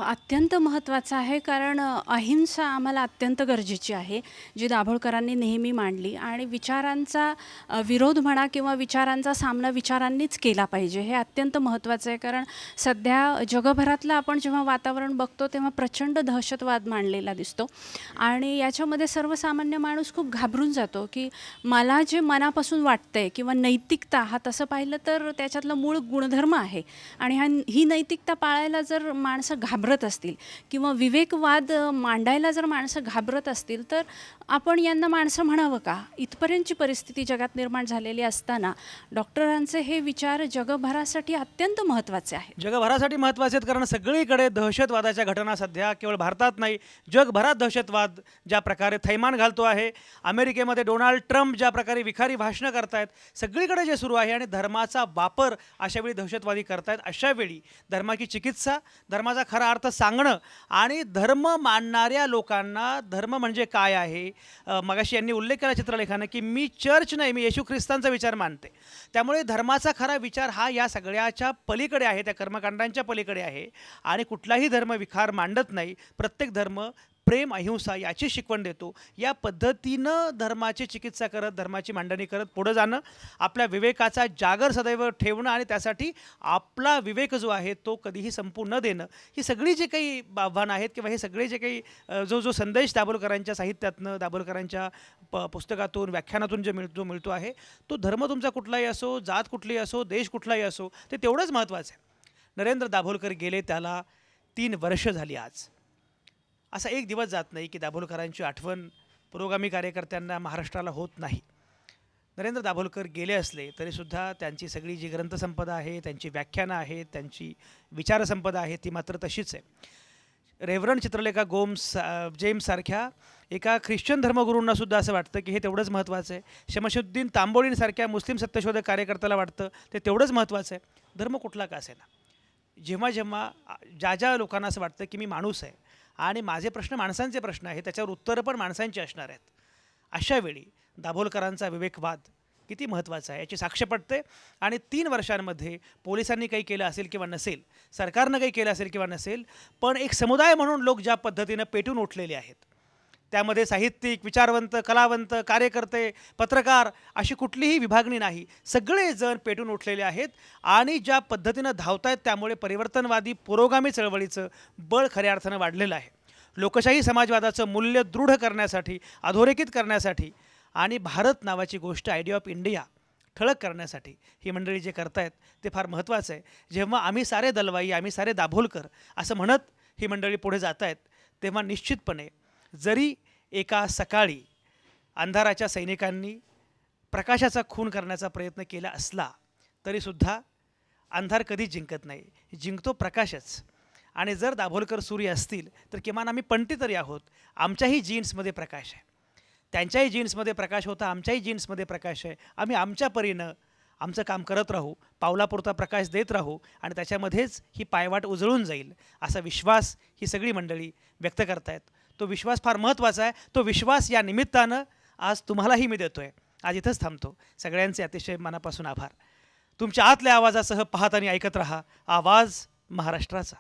अत्यंत महत्त्वाचं आहे, कारण अहिंसा आम्हाला अत्यंत गरजेची आहे, जी दाभोळकरांनी नेहमी मांडली. आणि विचारांचा विरोध म्हणा किंवा विचारांचा सामना विचारांनीच केला पाहिजे, हे अत्यंत महत्त्वाचं आहे. कारण सध्या जगभरातलं आपण जेव्हा वातावरण बघतो तेव्हा प्रचंड दहशतवाद मांडलेला दिसतो. आणि याच्यामध्ये सर्वसामान्य माणूस खूप घाबरून जातो की मला जे मनापासून वाटतंय किंवा नैतिकता, हा तसं पाहिलं तर त्याच्यातलं मूळ गुणधर्म आहे. आणि ही नैतिकता पाळायला जर माणसं घाबरत असतील किंवा विवेकवाद मांडायला जर माणसं घाबरत असतील तर आपण यांना माणसं म्हणावं का? इथपर्यंतची परिस्थिती जगात निर्माण झालेली असताना डॉक्टरांचे हे विचार जगभरासाठी अत्यंत महत्त्वाचे आहेत. जगभरासाठी महत्त्वाचे आहेत, कारण सगळीकडे दहशतवादाच्या घटना सध्या केवळ भारतात नाही, जगभरात दहशतवाद ज्या प्रकारे थैमान घालतो आहे, अमेरिकेमध्ये डोनाल्ड ट्रम्प ज्या प्रकारे विखारी भाषणं करतायत, सगळीकडे जे सुरू आहे आणि धर्माचा वापर अशावेळी दहशतवादी करतायत. अशावेळी धर्माची चिकित्सा, धर्माचा खरा अर्थ सांगणं आणि धर्म मानणाऱ्या लोकांना धर्म म्हणजे काय आहे. मगाशी यांनी उल्लेख केला चित्रलेखानं की मी चर्च नाही, मी येशू ख्रिस्तांचा विचार मानते. त्यामुळे धर्माचा खरा विचार हा या सगळ्याच्या पलीकडे आहे, त्या कर्मकांडांच्या पलीकडे आहे. आणि कुठलाही धर्म विखार मांडत नाही. प्रत्येक धर्म प्रेम, अहिंसा याची शिकवण देतो. या पद्धतीनं धर्माची चिकित्सा करत, धर्माची मांडणी करत पुढं जाणं, आपल्या विवेकाचा जागर सदैव ठेवणं आणि त्यासाठी आपला विवेक जो आहे तो कधीही संपू न देणं, ही सगळी जे काही आव्हानं आहेत किंवा हे सगळे जे काही जो संदेश दाभोळकरांच्या साहित्यातनं, दाभोळकरांच्या पुस्तकातून, व्याख्यानातून जो मिळतो आहे, तो धर्म तुमचा कुठलाही असो, जात कुठलीही असो, देश कुठलाही असो, ते तेवढंच महत्त्वाचं आहे. नरेंद्र दाभोळकर गेले त्याला 3 वर्ष झाली आज. असा एक दिवस जात नाही की दाभोळकरांची आठवण पुरोगामी कार्यकर्त्यांना महाराष्ट्राला होत नाही. नरेंद्र दाभोळकर गेले असले तरीसुद्धा त्यांची सगळी जी ग्रंथसंपदा आहे, त्यांची व्याख्यानं आहेत, त्यांची विचारसंपदा आहे, ती मात्र तशीच आहे. रेव्हरंड चित्रलेखा जेम्स सारख्या एका ख्रिश्चन धर्मगुरूंनासुद्धा असं वाटतं की हे तेवढंच महत्त्वाचं आहे. शमशुद्दीन तांबोळींसारख्या मुस्लिम सत्यशोधक कार्यकर्त्याला वाटतं ते तेवढंच महत्त्वाचं आहे. धर्म कुठला का असेना, जेव्हा ज्या लोकांना असं वाटतं की मी माणूस आहे आणि माझे प्रश्न माणसांचे प्रश्न आहेत, त्याच्यावर उत्तरं पण माणसांची असणार आहेत, अशा वेळी दाभोळकरांचा विवेकवाद किती महत्त्वाचं आहे याची साक्ष पडते. आणि 3 वर्षांमध्ये पोलिसांनी काही केलं असेल किंवा नसेल, सरकारनं काही केलं असेल किंवा नसेल, पण एक समुदाय म्हणून लोक ज्या पद्धतीनं पेटून उठलेले आहेत, त्यामध्ये साहित्यिक, विचारवंत, कलावंत, कार्यकर्ते, पत्रकार अशी कुठलीही विभागणी नाही. सगळेजण पेटून उठलेले आहेत आणि ज्या पद्धतीनं धावतायत त्यामुळे परिवर्तनवादी पुरोगामी चळवळीचं बळ खऱ्या अर्थानं वाढलेलं आहे. लोकशाही समाजवादाचं मूल्य दृढ करण्यासाठी, अधोरेखित करण्यासाठी आणि भारत नावाची गोष्ट, आयडिया ऑफ इंडिया ठळक करण्यासाठी ही मंडळी जे करतायत ते फार महत्त्वाचं आहे. जेव्हा आम्ही सारे दलवाई, आम्ही सारे दाभोलकर असं म्हणत ही मंडळी पुढे जात आहेत, तेव्हा निश्चितपणे जरी एका सकाळी अंधाराच्या सैनिकांनी प्रकाशाचा खून करण्याचा प्रयत्न केला असला तरीसुद्धा अंधार कधीच जिंकत नाही, जिंकतो प्रकाशच. आणि जर दाभोलकर सूर्य असतील तर किमान आम्ही पंटी तरी आहोत. आमच्याही जीन्समध्ये प्रकाश आहे, त्यांच्याही जीन्समध्ये प्रकाश होता, आमच्याही जीन्समध्ये प्रकाश आहे. आम्ही आमच्या परीनं आमचं काम करत राहू, पावलापुरता प्रकाश देत राहू आणि त्याच्यामध्येच ही पायवाट उजळून जाईल असा विश्वास ही सगळी मंडळी व्यक्त करतायत. तो विश्वास फार महत्त्वाचा आहे. तो विश्वास या निमित्तानं आज तुम्हालाही मी देतो आहे. आज इथंच थांबतो. सगळ्यांचे अतिशय मनापासून आभार. तुमच्या आतल्या आवाजासह पाहत आणि ऐकत रहा आवाज महाराष्ट्राचा.